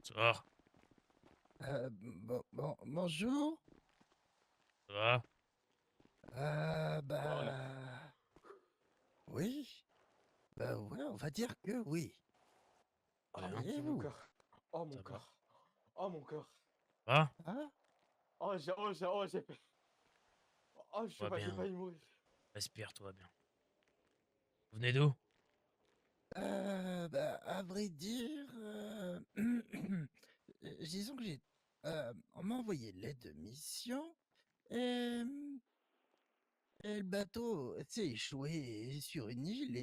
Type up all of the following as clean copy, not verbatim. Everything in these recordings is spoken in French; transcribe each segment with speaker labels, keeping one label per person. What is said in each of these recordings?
Speaker 1: Bonsoir,
Speaker 2: Bonjour.
Speaker 1: ça va?
Speaker 3: Ouais, on a...
Speaker 2: Oui. Ouais, on va dire que oui.
Speaker 1: Très
Speaker 3: Ah mon
Speaker 1: bien.
Speaker 3: dieu, mon
Speaker 2: Et vous?
Speaker 3: cœur. Oh mon
Speaker 1: Ça va?
Speaker 3: cœur. Oh mon cœur.
Speaker 1: Ça va?
Speaker 2: Ah,
Speaker 3: Oh j'ai fait. Oh
Speaker 1: Tout va
Speaker 3: j'ai
Speaker 1: bien.
Speaker 3: failli mourir.
Speaker 1: Respire, tout va bien. Vous venez d'où?
Speaker 2: à vrai dire, disons que on m'a envoyé l'aide de mission et, et le bateau s'est échoué sur une île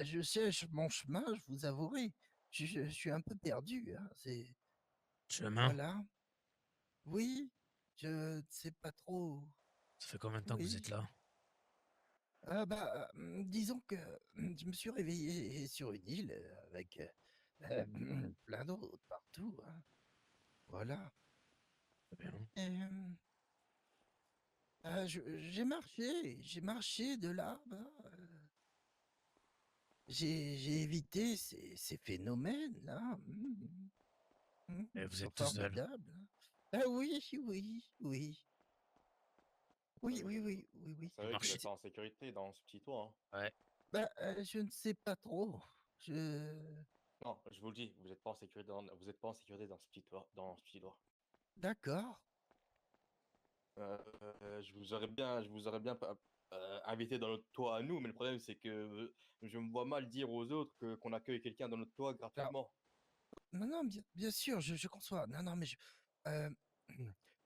Speaker 2: je cherche mon chemin, je vous avouerai. Je suis un peu perdu, hein,
Speaker 1: Chemin?
Speaker 2: voilà. Oui, je ne sais pas trop.
Speaker 1: Ça fait combien de temps que vous êtes
Speaker 2: Oui.
Speaker 1: là?
Speaker 2: Disons que je me suis réveillé sur une île avec plein d'autres partout, hein. Voilà.
Speaker 1: Très bien.
Speaker 2: Et, j'ai marché de là, j'ai évité ces phénomènes-là.
Speaker 1: Et
Speaker 2: Ils
Speaker 1: vous
Speaker 2: sont
Speaker 1: êtes tout seul?
Speaker 2: formidables, hein. Ah oui, oui, oui.
Speaker 3: Ouais,
Speaker 2: Oui, oui, oui, oui, oui.
Speaker 3: c'est
Speaker 1: Vous
Speaker 3: vrai que vous
Speaker 1: marchez...
Speaker 3: êtes pas en sécurité dans ce petit toit, hein.
Speaker 1: Ouais.
Speaker 2: Je ne sais pas trop. Je
Speaker 3: Non, je vous le dis, vous êtes pas en sécurité vous êtes pas en sécurité dans ce petit toit,
Speaker 2: D'accord.
Speaker 3: je vous aurais bien invité dans notre toit à nous, mais le problème c'est que je me vois mal dire aux autres qu'on accueille quelqu'un dans notre toit
Speaker 2: Alors
Speaker 3: gratuitement.
Speaker 2: non, non, bien sûr, je conçois. Non, non, mais heu,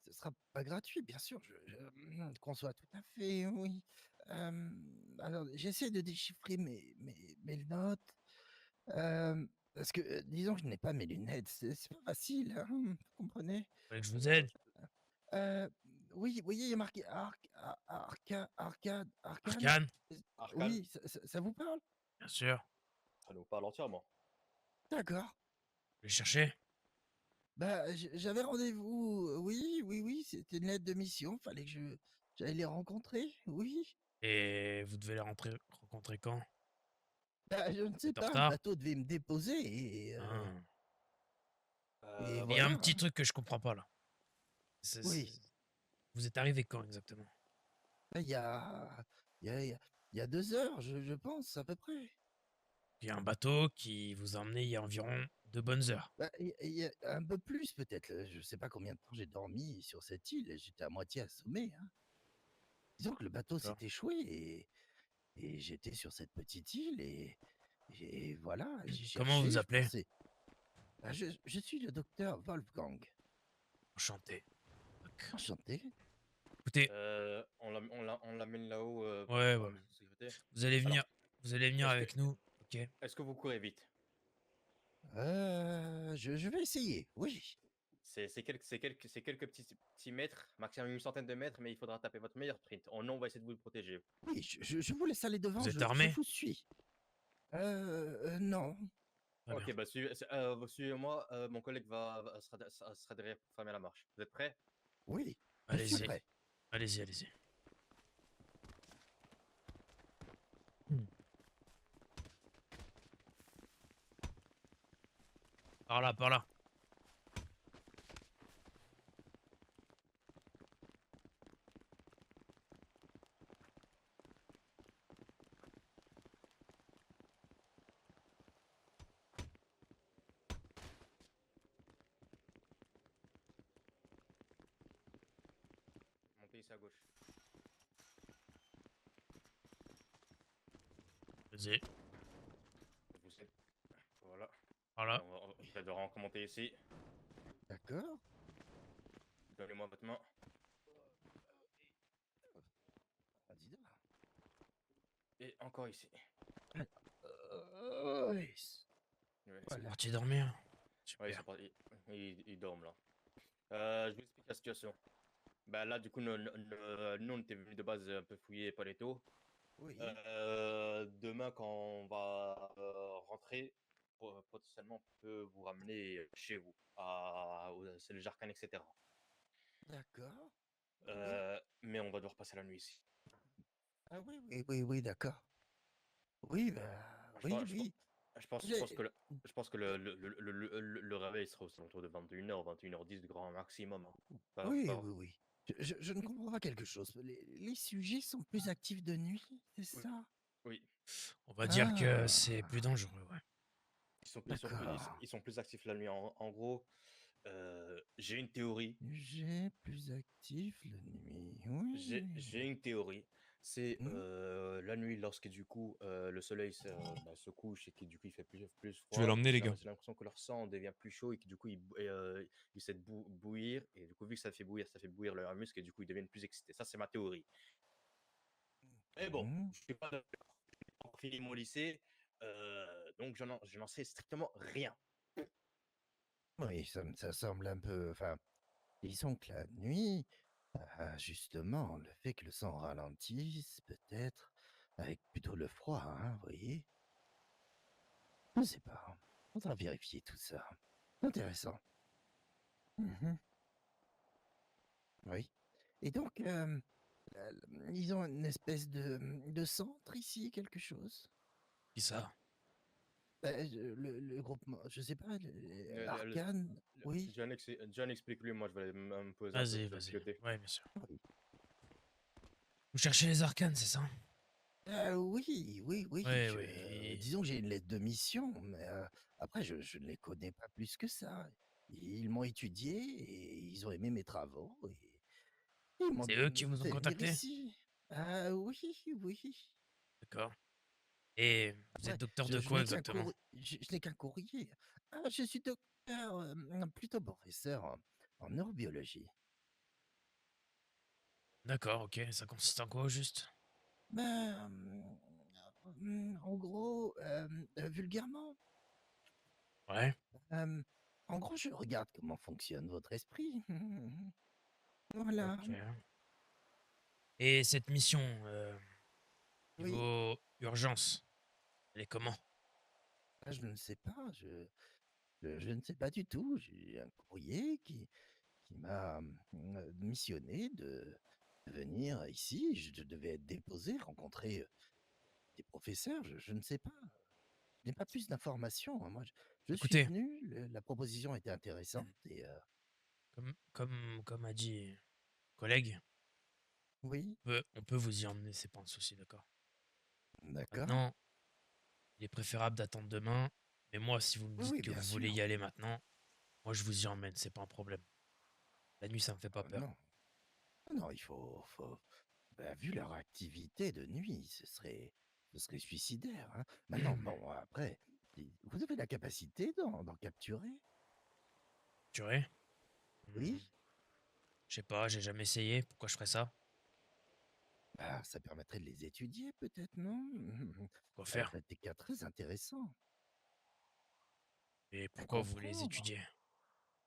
Speaker 2: ce sera pas gratuit, bien sûr, je conçois tout à fait, oui. Alors j'essaie de déchiffrer mes notes, parce que, disons que je n'ai pas mes lunettes, c'est pas facile, hein, vous comprenez?
Speaker 1: Vous voulez que je vous aide?
Speaker 2: Heu, oui, oui, il y a marqué Arcane?
Speaker 1: Arcane?
Speaker 3: Arcane,
Speaker 2: Oui, ça vous parle?
Speaker 1: Bien sûr. Vous
Speaker 3: ça nous parle entièrement.
Speaker 2: D'accord.
Speaker 1: les chercher?
Speaker 2: J'avais rendez-vous, oui, oui, oui, c'était une lettre de mission, fallait que j'aille les rencontrer, oui.
Speaker 1: Et vous devez les rencontrer quand?
Speaker 2: Je ne
Speaker 1: Vous
Speaker 2: sais
Speaker 1: êtes en
Speaker 2: pas, le
Speaker 1: retard?
Speaker 2: bateau devait me déposer
Speaker 1: Ah.
Speaker 2: et
Speaker 1: Il y a
Speaker 2: voilà,
Speaker 1: un petit
Speaker 2: hein.
Speaker 1: truc que je comprends pas là.
Speaker 2: Oui,
Speaker 1: Vous êtes arrivé quand exactement?
Speaker 2: il y a il y a il y a 2 heures, je pense, à peu près.
Speaker 1: Il y a un bateau qui vous a emmené il y a environ 2 bonnes heures.
Speaker 2: Il y a un peu plus peut-être, je ne sais pas combien de temps j'ai dormi sur cette île, j'étais à moitié assommé, hein. Disons que le bateau s'est
Speaker 1: D'accord.
Speaker 2: échoué et j'étais sur cette petite île et voilà, j'ai
Speaker 1: Comment vous
Speaker 2: cherché,
Speaker 1: vous
Speaker 2: je
Speaker 1: appelez?
Speaker 2: pensais je suis le docteur Wolfgang.
Speaker 1: Enchanté. Tac.
Speaker 2: Enchanté.
Speaker 1: Écoutez,
Speaker 3: On l'amène là-haut
Speaker 1: ouais,
Speaker 3: pour
Speaker 1: ouais.
Speaker 3: la sécurité.
Speaker 1: Vous allez venir,
Speaker 3: Alors,
Speaker 1: vous allez venir
Speaker 3: est-ce que,
Speaker 1: avec nous, ok?
Speaker 3: est-ce que vous courez vite?
Speaker 2: Je vais essayer, oui.
Speaker 3: C'est quelques petits mètres, maximum une centaine de mètres, mais il faudra taper votre meilleur sprint. Oh non, on va essayer de vous protéger.
Speaker 2: Oui, je vous laisse aller devant,
Speaker 1: Vous êtes
Speaker 2: je
Speaker 1: armé?
Speaker 2: vous suis. Non.
Speaker 1: Très bien.
Speaker 3: Ok, bah vous suivez-moi, mon collègue sera derrière pour fermer la marche. Vous êtes prêts?
Speaker 2: Oui, je suis
Speaker 1: Allez-y.
Speaker 2: prêt.
Speaker 1: Allez-y, allez-y. Hmm. Par là, par là.
Speaker 3: Montez ici à gauche.
Speaker 1: Allez-y.
Speaker 3: Vous êtes... Voilà.
Speaker 1: Par
Speaker 3: Et
Speaker 1: là.
Speaker 3: vous allez devoir remonter ici.
Speaker 2: D'accord.
Speaker 3: Donnez-moi votre main.
Speaker 2: Ah, dis donc.
Speaker 3: Et encore ici.
Speaker 2: Oui,
Speaker 3: Ouais,
Speaker 1: C'est
Speaker 2: voilà.
Speaker 1: parti dormir.
Speaker 3: ouais,
Speaker 1: Super.
Speaker 3: ils dorment là. Je vous explique la situation. Bah là, du coup, nous on était venus de base un peu fouiller Paletto.
Speaker 2: Oui,
Speaker 3: Demain, quand on va rentrer, potentiellement, on peut vous ramener chez vous, c'est le Jarkan, etc.
Speaker 2: d'accord. Oui.
Speaker 3: Mais on va devoir passer la nuit ici.
Speaker 2: Ah oui, oui, oui, oui, d'accord. Oui,
Speaker 3: Je,
Speaker 2: oui,
Speaker 3: pense- je, pense-
Speaker 2: oui. J'ai-
Speaker 3: je pense que le réveil sera aux alentours de 21h, 21h10 grand maximum, hein.
Speaker 2: Oui,
Speaker 3: Pas-
Speaker 2: oui, oui. Je ne comprends pas quelque chose. Les sujets sont plus actifs de nuit, c'est
Speaker 3: Oui,
Speaker 2: ça?
Speaker 3: oui.
Speaker 1: On va dire que c'est plus
Speaker 2: Ah,
Speaker 1: dangereux, ouais.
Speaker 2: d'accord.
Speaker 3: Ils sont plus actifs la nuit. En gros, j'ai une théorie.
Speaker 2: Sujet plus actif la nuit. Oui.
Speaker 3: J'ai une théorie. C'est
Speaker 2: Hmm,
Speaker 3: la nuit, lorsque du coup le soleil se couche et que du coup il fait plus
Speaker 1: Je vais
Speaker 3: froid,
Speaker 1: l'emmener, les gars.
Speaker 3: j'ai l'impression que leur sang devient plus chaud et que du coup il essaie de bouillir. Et du coup, vu que ça fait bouillir leurs muscles et du coup ils deviennent plus excités. Ça, c'est ma théorie. Mais bon,
Speaker 2: hmm.
Speaker 3: je suis pas encore fini mon lycée, donc je n'en sais strictement rien.
Speaker 2: Oui, ça semble un peu. Enfin, disons que la nuit, justement, le fait que le sang ralentisse, peut-être, avec plutôt le froid, hein, vous voyez? Je sais pas. Faudra vérifier tout ça. Intéressant. Mhm. Oui. Et donc, ils ont une espèce de centre ici, quelque chose?
Speaker 1: Qui ça?
Speaker 2: Le groupement, je sais pas,
Speaker 3: Le- le- le-
Speaker 2: Arcane, oui.
Speaker 3: John, explique-lui, moi je vais aller me poser un peu
Speaker 1: Vas-y,
Speaker 3: de l'autre
Speaker 1: vas-y.
Speaker 3: côté.
Speaker 1: Ouais, bien sûr.
Speaker 2: Oui.
Speaker 1: Vous cherchez les arcanes, c'est ça?
Speaker 2: Oui, oui, oui.
Speaker 1: Ouais, ouais.
Speaker 2: Disons que j'ai une lettre de mission, mais après, je ne les connais pas plus que ça. Ils m'ont étudié et ils ont aimé mes travaux et ils m'ont
Speaker 1: C'est eux qui vous ont
Speaker 2: fait venir
Speaker 1: contacté?
Speaker 2: ici. Ah oui, oui.
Speaker 1: D'accord. Et vous êtes
Speaker 2: Après,
Speaker 1: docteur de
Speaker 2: je
Speaker 1: quoi
Speaker 2: n'ai qu'un
Speaker 1: exactement?
Speaker 2: je n'ai qu'un courrier. Ah, je suis docteur, plutôt professeur en neurobiologie.
Speaker 1: D'accord, ok. Ça consiste en quoi au juste?
Speaker 2: Ben, en gros, vulgairement,
Speaker 1: Ouais.
Speaker 2: euh, en gros, je regarde comment fonctionne votre esprit. Voilà.
Speaker 1: Ok. Et cette mission,
Speaker 2: Oui,
Speaker 1: niveau urgence, elle est comment?
Speaker 2: ah, je ne sais pas, je ne sais pas du tout. J'ai un courrier qui m'a missionné de venir ici. Je devais être déposé, rencontrer des professeurs. Je ne sais pas. Je n'ai pas plus d'informations, hein. Moi, je suis
Speaker 1: Écoutez,
Speaker 2: venu, la proposition était intéressante et
Speaker 1: comme a dit collègue,
Speaker 2: oui,
Speaker 1: on peut vous y emmener, c'est pas un souci, d'accord?
Speaker 2: d'accord.
Speaker 1: Maintenant, il est préférable d'attendre demain, mais moi, si vous me
Speaker 2: Oui,
Speaker 1: dites
Speaker 2: oui,
Speaker 1: que
Speaker 2: bien
Speaker 1: vous voulez y
Speaker 2: sûr.
Speaker 1: aller maintenant, moi je vous y emmène, c'est pas un problème. La nuit, ça me fait pas peur.
Speaker 2: Non, non, ben, vu leur activité de nuit, ce serait suicidaire, hein. Maintenant, bon, après, vous avez la capacité d'en capturer?
Speaker 1: Tu vois?
Speaker 2: Oui?
Speaker 1: Je sais pas, j'ai jamais essayé, pourquoi je ferais ça?
Speaker 2: Bah, ça permettrait de les étudier, peut-être, non?
Speaker 1: Quoi
Speaker 2: Ça
Speaker 1: faire?
Speaker 2: ferait des cas très intéressants
Speaker 1: Et
Speaker 2: à
Speaker 1: pourquoi vous voulez les
Speaker 2: comprendre.
Speaker 1: étudier?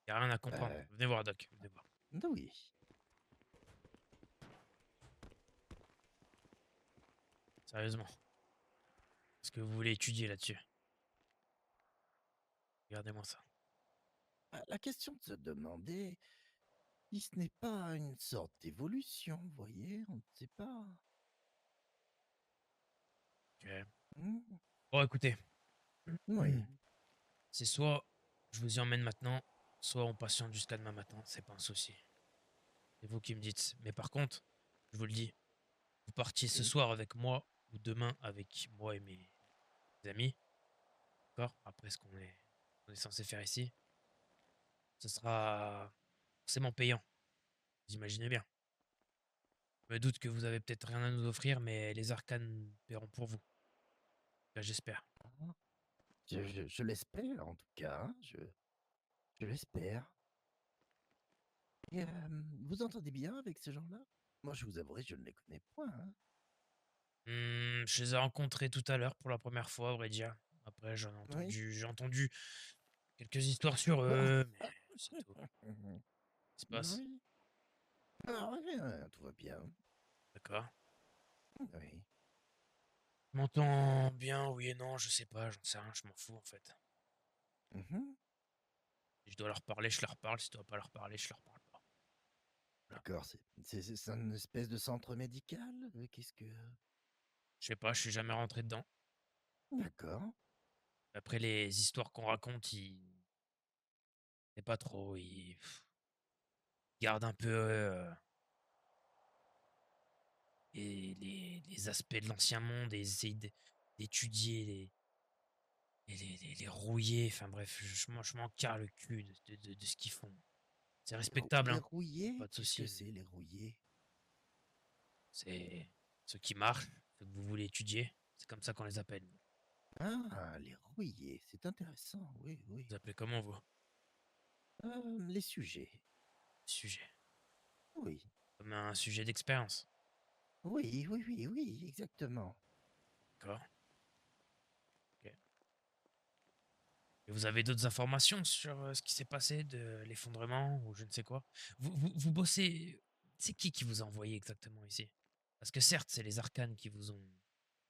Speaker 1: Y a rien à comprendre.
Speaker 2: Bah,
Speaker 1: Venez voir, Doc, venez voir.
Speaker 2: oui.
Speaker 1: Sérieusement, est-ce que vous voulez étudier là-dessus? Regardez-moi ça.
Speaker 2: Bah, la question de se demander si ce n'est pas une sorte d'évolution, vous voyez, on ne sait pas.
Speaker 1: Ok.
Speaker 2: Hmm,
Speaker 1: Bon, écoutez,
Speaker 2: oui.
Speaker 1: c'est soit je vous y emmène maintenant, soit on patiente jusqu'à demain matin, c'est pas un souci. C'est vous qui me dites. Mais par contre, je vous le dis, vous partiez ce
Speaker 2: Oui.
Speaker 1: soir avec moi ou demain avec moi et mes amis, d'accord? Après ce qu'on est censé faire ici, ce sera forcément payant. Vous imaginez bien. Je me doute que vous avez peut-être rien à nous offrir, mais les arcanes paieront pour vous. Là, j'espère.
Speaker 2: Ah, je l'espère, en tout cas, hein, je l'espère. Et vous entendez bien avec ces gens-là? Moi, je vous avouerai, je ne les connais point, hein.
Speaker 1: Je les ai rencontrés tout à l'heure pour la première fois, à vrai dire. Après,
Speaker 2: Oui.
Speaker 1: j'ai entendu quelques histoires sur
Speaker 2: Ah,
Speaker 1: eux, mais c'est tout.
Speaker 2: mhm.
Speaker 1: Qu'est-ce qui se passe?
Speaker 2: Oui. Ah, rien, tout va bien.
Speaker 1: D'accord.
Speaker 2: Oui.
Speaker 1: Je m'entends bien, oui et non, je sais pas, j'en sais rien, je m'en fous en fait.
Speaker 2: Mhm.
Speaker 1: Si je dois leur parler, je leur parle. Si je dois pas leur parler, je leur parle pas. Voilà.
Speaker 2: D'accord, c'est une espèce de centre médical? Qu'est-ce que...
Speaker 1: Je sais pas, je suis jamais rentré dedans.
Speaker 2: D'accord.
Speaker 1: Après les histoires qu'on raconte, ils c'est pas trop, ils gardent un peu, les aspects de l'ancien monde et essayent d'étudier les rouiller, enfin bref, je m'en carre le cul de ce qu'ils font. C'est respectable,
Speaker 2: Les
Speaker 1: hein,
Speaker 2: rouillés?
Speaker 1: pas de
Speaker 2: Qu'est-ce que
Speaker 1: souci, mais
Speaker 2: c'est les rouillés?
Speaker 1: c'est ceux qui marchent, ceux que vous voulez étudier, c'est comme ça qu'on les appelle. Vous
Speaker 2: Ah, les rouillés, c'est intéressant, oui, oui.
Speaker 1: vous appelez comment vous?
Speaker 2: Les sujets,
Speaker 1: Sujet.
Speaker 2: oui.
Speaker 1: Comme un sujet d'expérience,
Speaker 2: Oui, oui, oui, oui, exactement.
Speaker 1: d'accord? Ok. Et vous avez d'autres informations sur ce qui s'est passé de l'effondrement ou je ne sais quoi? Vous bossez. C'est qui vous a envoyé exactement ici? Parce que certes, c'est les arcanes qui vous ont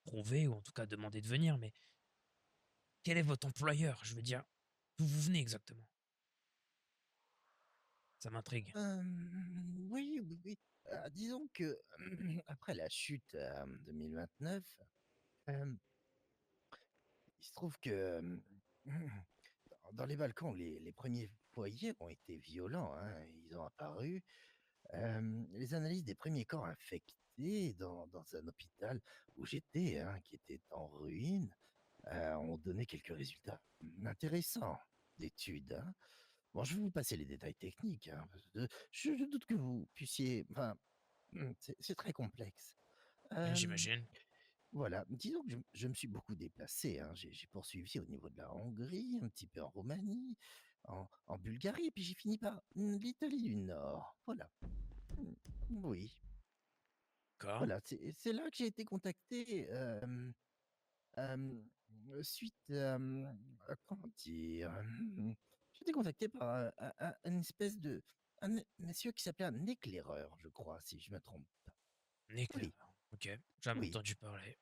Speaker 1: prouvé ou en tout cas demandé de venir, mais quel est votre employeur? Je veux dire, d'où vous venez exactement? Ça m'intrigue.
Speaker 2: Oui, oui, oui. Disons que après la chute, 2029, hem, il se trouve que, dans les Balkans, les 1ers foyers ont été violents, hein. Ils ont apparu. Les analyses des premiers corps infectés dans un hôpital où j'étais, hein, qui était en ruine, ont donné quelques résultats intéressants d'études, hein. Bon, je vais vous passer les détails techniques, hein, parce que je doute que vous puissiez, enfin, c'est très complexe. Hem,
Speaker 1: J'imagine.
Speaker 2: voilà, disons que je me suis beaucoup déplacé, hein. J'ai poursuivi au niveau de la Hongrie, un petit peu en Roumanie, en Bulgarie et puis j'ai fini par, l'Italie du Nord. Voilà. Mmh, oui.
Speaker 1: D'accord.
Speaker 2: Voilà, c'est là que j'ai été contacté, hem, suite, comment dire? J'ai été contacté par, une espèce de un monsieur qui s'appelait un éclaireur, je crois, si je me trompe pas.
Speaker 1: Un éclaireur.
Speaker 2: Oui,
Speaker 1: Ok. Jamais
Speaker 2: oui,
Speaker 1: entendu parler.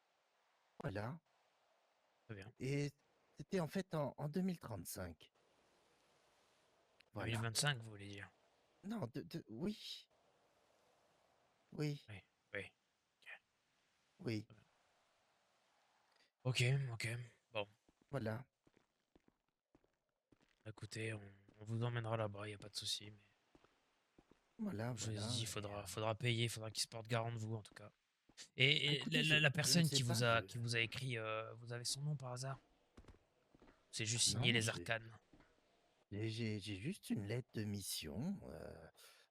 Speaker 2: voilà,
Speaker 1: Très bien.
Speaker 2: et c'était en fait en 2035. Voilà.
Speaker 1: 2025, vous voulez dire?
Speaker 2: Non, de oui, oui,
Speaker 1: Oui. Oui. Ok.
Speaker 2: oui,
Speaker 1: Très bien. Ok. Ok. Bon.
Speaker 2: voilà,
Speaker 1: Écoutez, on vous emmènera là-bas, il n'y a pas de souci. Mais
Speaker 2: voilà,
Speaker 1: comme je vous ai dit,
Speaker 2: voilà, et
Speaker 1: faudra payer, il faudra qu'il se porte garant de vous en tout cas. Et
Speaker 2: écoutez,
Speaker 1: la
Speaker 2: je ne
Speaker 1: personne
Speaker 2: sais pas,
Speaker 1: qui vous a écrit, vous avez son nom par hasard? C'est juste signé
Speaker 2: non,
Speaker 1: les arcanes.
Speaker 2: j'ai juste une lettre de mission,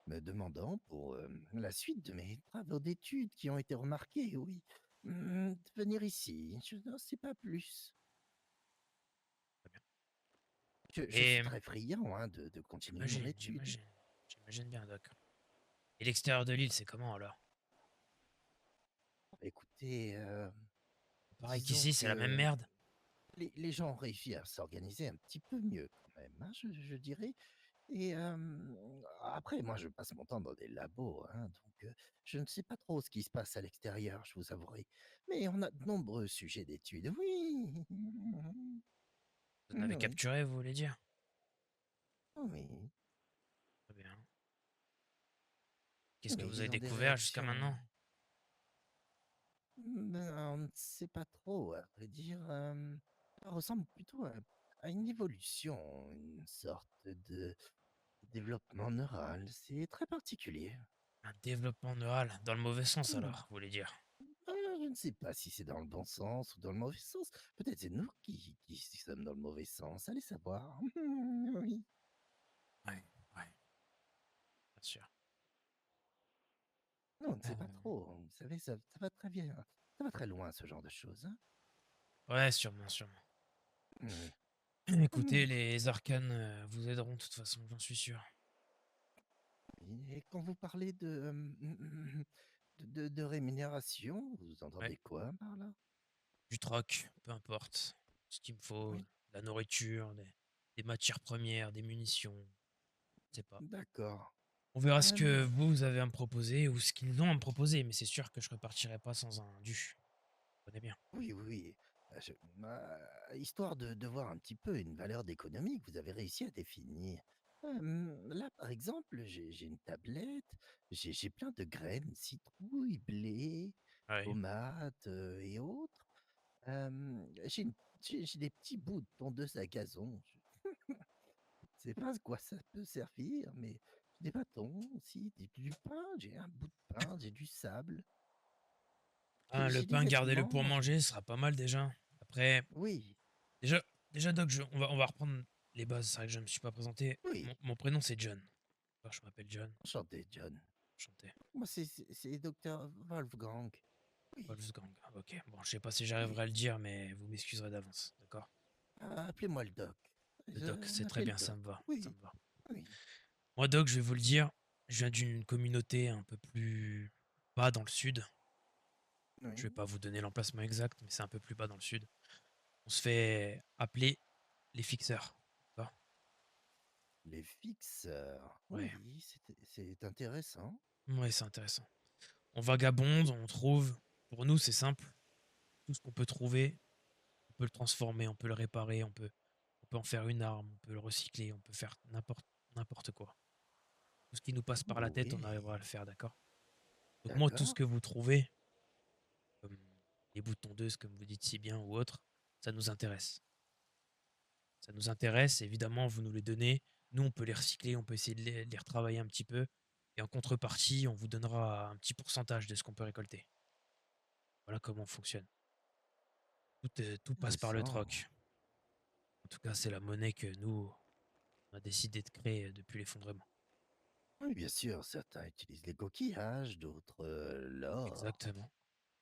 Speaker 2: me demandant pour, la suite de mes travaux d'études qui ont été remarqués, oui. De venir ici, je n'en sais pas plus.
Speaker 1: Très bien.
Speaker 2: Je suis
Speaker 1: Et
Speaker 2: très friand, hein, de continuer mon étude.
Speaker 1: j'imagine bien, Doc. Et l'extérieur de l'île, c'est comment alors?
Speaker 2: Écoutez,
Speaker 1: Pareil
Speaker 2: disons
Speaker 1: qu'ici, c'est la même
Speaker 2: que
Speaker 1: merde.
Speaker 2: les gens ont réussi à s'organiser un petit peu mieux quand même, hein, je dirais. Et après, moi, je passe mon temps dans des labos, hein, donc je ne sais pas trop ce qui se passe à l'extérieur, je vous avouerai. Mais on a de nombreux sujets d'études. Oui,
Speaker 1: Vous en avez
Speaker 2: oui,
Speaker 1: capturé, vous voulez dire?
Speaker 2: oui,
Speaker 1: Très bien. Qu'est-ce que
Speaker 2: oui,
Speaker 1: vous avez
Speaker 2: ils ont des
Speaker 1: découvert jusqu'à
Speaker 2: réactions.
Speaker 1: maintenant?
Speaker 2: Ben, on ne sait pas trop, à vrai dire. Ça ressemble plutôt à une évolution, une sorte de développement neural. C'est très particulier.
Speaker 1: Un développement neural, dans le mauvais sens
Speaker 2: Hmm.
Speaker 1: alors, vous voulez dire?
Speaker 2: Je ne sais pas si c'est dans le bon sens ou dans le mauvais sens. Peut-être c'est nous qui sommes dans le mauvais sens. Allez savoir. Oui.
Speaker 1: Ouais, ouais, bien sûr.
Speaker 2: Non, on ne sait
Speaker 1: Euh,
Speaker 2: pas trop. Vous savez, ça va très bien. Ça va très loin, ce genre de choses, hein.
Speaker 1: ouais, sûrement, sûrement.
Speaker 2: Oui.
Speaker 1: Écoutez, les arcanes vous aideront de toute façon, j'en suis sûr.
Speaker 2: Et quand vous parlez de rémunération, vous
Speaker 1: Ouais,
Speaker 2: entendez quoi par là?
Speaker 1: du troc, peu importe. Ce qu'il me faut,
Speaker 2: Oui,
Speaker 1: de la nourriture, des matières premières, des munitions, je sais pas.
Speaker 2: d'accord.
Speaker 1: On verra ce
Speaker 2: Euh,
Speaker 1: que vous avez à me proposer ou ce qu'ils ont à me proposer, mais c'est sûr que je repartirai pas sans un dû. On connaît bien.
Speaker 2: oui, oui, oui. Histoire de voir un petit peu une valeur d'économie que vous avez réussi à définir. Là, par exemple, j'ai une tablette, j'ai plein de graines, citrouilles, blé,
Speaker 1: Ouais.
Speaker 2: tomates et autres. J'ai j'ai des petits bouts de tondeuse à gazon. Je sais pas à quoi ça peut servir, mais j'ai des bâtons aussi, du pain, j'ai un bout de pain, j'ai du sable,
Speaker 1: Ah, le
Speaker 2: j'ai des
Speaker 1: pain, gardez-le pour
Speaker 2: vêtements,
Speaker 1: manger, ce sera pas mal déjà. Après,
Speaker 2: oui,
Speaker 1: déjà, déjà Doc, on va reprendre les bases. C'est vrai que je ne me suis pas présenté.
Speaker 2: oui,
Speaker 1: Mon prénom c'est John. Alors, je m'appelle John.
Speaker 2: enchanté, John.
Speaker 1: Enchanté.
Speaker 2: Moi, c'est docteur Wolfgang. Oui,
Speaker 1: Wolfgang. Ok. Bon, je sais pas si
Speaker 2: oui.
Speaker 1: j'arriverai à le dire, mais vous m'excuserez d'avance. D'accord?
Speaker 2: Appelez-moi le doc.
Speaker 1: Le Doc, c'est très
Speaker 2: Appelez le
Speaker 1: bien, ça
Speaker 2: doc.
Speaker 1: me va. Ça
Speaker 2: Oui,
Speaker 1: me va.
Speaker 2: oui,
Speaker 1: Moi, Doc, je vais vous le dire, je viens d'une communauté un peu plus bas dans le sud. Je vais
Speaker 2: oui.
Speaker 1: pas vous donner l'emplacement exact, mais c'est un peu plus bas dans le sud. On se fait appeler les fixeurs. D'accord?
Speaker 2: Les fixeurs.
Speaker 1: Ouais,
Speaker 2: Oui, c'est intéressant.
Speaker 1: ouais, c'est intéressant. On vagabonde, on trouve. Pour nous, c'est simple. Tout ce qu'on peut trouver, on peut le transformer, on peut le réparer, on peut en faire une arme, on peut le recycler, on peut faire n'importe quoi. Tout ce qui nous passe par la tête, on
Speaker 2: Oui,
Speaker 1: arrivera à le faire, d'accord? Donc moi, tout ce
Speaker 2: d'accord.
Speaker 1: que vous trouvez, comme les bouts de tondeuse, comme vous dites si bien, ou autre, ça nous intéresse. Ça nous intéresse, évidemment, vous nous les donnez. Nous, on peut les recycler, on peut essayer de les retravailler un petit peu. Et en contrepartie, on vous donnera un petit pourcentage de ce qu'on peut récolter. Voilà comment on fonctionne. Tout passe par le
Speaker 2: Intéressant.
Speaker 1: troc. En tout cas, c'est la monnaie que nous, on a décidé de créer depuis l'effondrement.
Speaker 2: Oui, bien sûr, certains utilisent les coquillages, d'autres l'or,
Speaker 1: Exactement.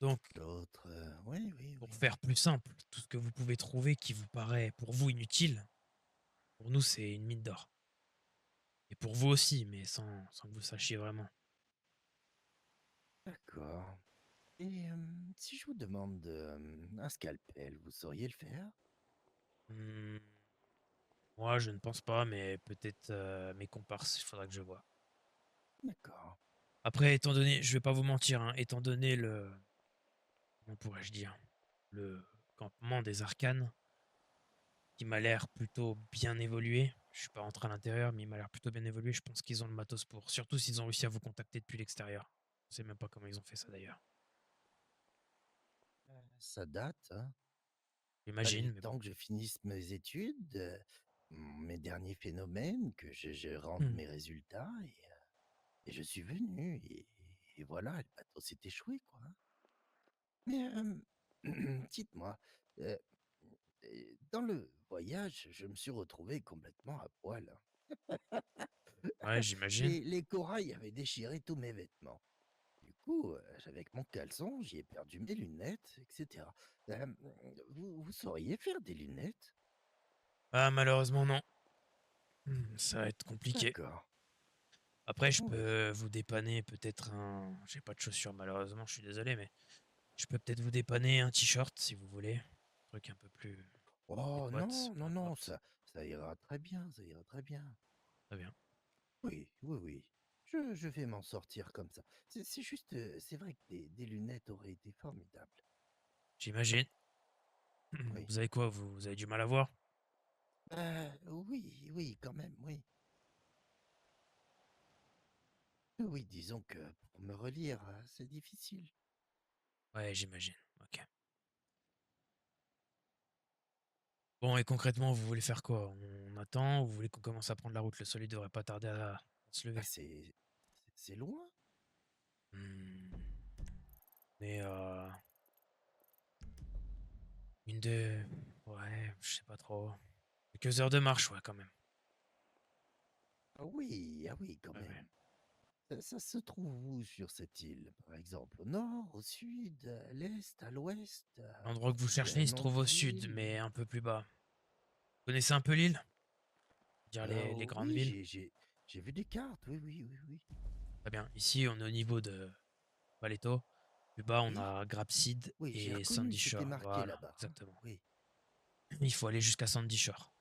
Speaker 1: Donc,
Speaker 2: d'autres... oui, oui,
Speaker 1: pour
Speaker 2: oui,
Speaker 1: faire
Speaker 2: oui.
Speaker 1: plus simple, tout ce que vous pouvez trouver qui vous paraît pour vous inutile, pour nous, c'est une mine d'or. Et pour vous aussi, mais sans que vous sachiez vraiment.
Speaker 2: D'accord. Et si je vous demande un scalpel, vous sauriez le faire?
Speaker 1: Hmm, moi, je ne pense pas, mais peut-être mes comparses, il faudra que je vois.
Speaker 2: D'accord.
Speaker 1: Après, étant donné, je vais pas vous mentir, hein, étant donné comment pourrais-je dire, le campement des arcanes, qui m'a l'air plutôt bien évolué. Je suis pas rentré à l'intérieur, mais il m'a l'air plutôt bien évolué. Je pense qu'ils ont le matos pour. Surtout s'ils ont réussi à vous contacter depuis l'extérieur. Je sais même pas comment ils ont fait ça d'ailleurs.
Speaker 2: Ça date, hein?
Speaker 1: J'imagine,
Speaker 2: Fallait
Speaker 1: mais bon.
Speaker 2: temps que je finisse mes études, mes derniers phénomènes, que je rende
Speaker 1: Hmm.
Speaker 2: mes résultats, et je suis venu, et voilà, le bateau s'est échoué, quoi. Mais dites-moi, euh, dans le voyage, je me suis retrouvé complètement à poil, hein.
Speaker 1: Ouais, j'imagine.
Speaker 2: Les corails avaient déchiré tous mes vêtements. Du coup, avec mon caleçon, j'y ai perdu mes lunettes, etc. Vous sauriez faire des lunettes?
Speaker 1: Ah, malheureusement, non. Ça va être compliqué.
Speaker 2: D'accord.
Speaker 1: Après, je
Speaker 2: Oui.
Speaker 1: peux vous dépanner peut-être un. J'ai pas de chaussures, malheureusement, je suis désolé, mais je peux peut-être vous dépanner un t-shirt si vous voulez. Un truc un peu plus
Speaker 2: Oh
Speaker 1: adéquat,
Speaker 2: non,
Speaker 1: peu
Speaker 2: non, non,
Speaker 1: importe.
Speaker 2: ça ira très bien, ça ira très bien.
Speaker 1: Très bien.
Speaker 2: Oui, oui, oui. Je vais m'en sortir comme ça. C'est juste, c'est vrai que des lunettes auraient été formidables.
Speaker 1: J'imagine.
Speaker 2: Oui.
Speaker 1: Vous avez quoi? Vous avez du mal à voir?
Speaker 2: Oui, oui, quand même, oui. Oui, disons que pour me relire, c'est difficile.
Speaker 1: Ouais, j'imagine. Ok. Bon, et concrètement, vous voulez faire quoi? On attend ou vous voulez qu'on commence à prendre la route? Le soleil devrait pas tarder à se
Speaker 2: Ah,
Speaker 1: lever.
Speaker 2: c'est loin?
Speaker 1: Hmm. Mais une de... Ouais, je sais pas trop. Quelques heures de marche, ouais, quand même.
Speaker 2: Ah oui, quand
Speaker 1: Ouais, ouais.
Speaker 2: même. Ça se trouve où sur cette île, par exemple? Au nord, au sud, à l'est, à l'ouest,
Speaker 1: L'endroit que vous
Speaker 2: il y a
Speaker 1: cherchez,
Speaker 2: un
Speaker 1: il se
Speaker 2: nom de
Speaker 1: trouve au sud,
Speaker 2: ville?
Speaker 1: mais un peu plus bas. Vous connaissez un peu l'île? Dire les grandes
Speaker 2: Oui,
Speaker 1: villes?
Speaker 2: j'ai vu des cartes, oui, oui, oui, oui.
Speaker 1: Très bien. Ici, on est au niveau de Paleto. Plus bas, on
Speaker 2: Oui,
Speaker 1: a Grapseed
Speaker 2: oui, j'ai
Speaker 1: et
Speaker 2: reconnu,
Speaker 1: Sandy
Speaker 2: c'était
Speaker 1: Shore.
Speaker 2: marqué
Speaker 1: Voilà,
Speaker 2: là-bas, hein.
Speaker 1: exactement.
Speaker 2: Oui,
Speaker 1: Il faut aller jusqu'à Sandy Shore,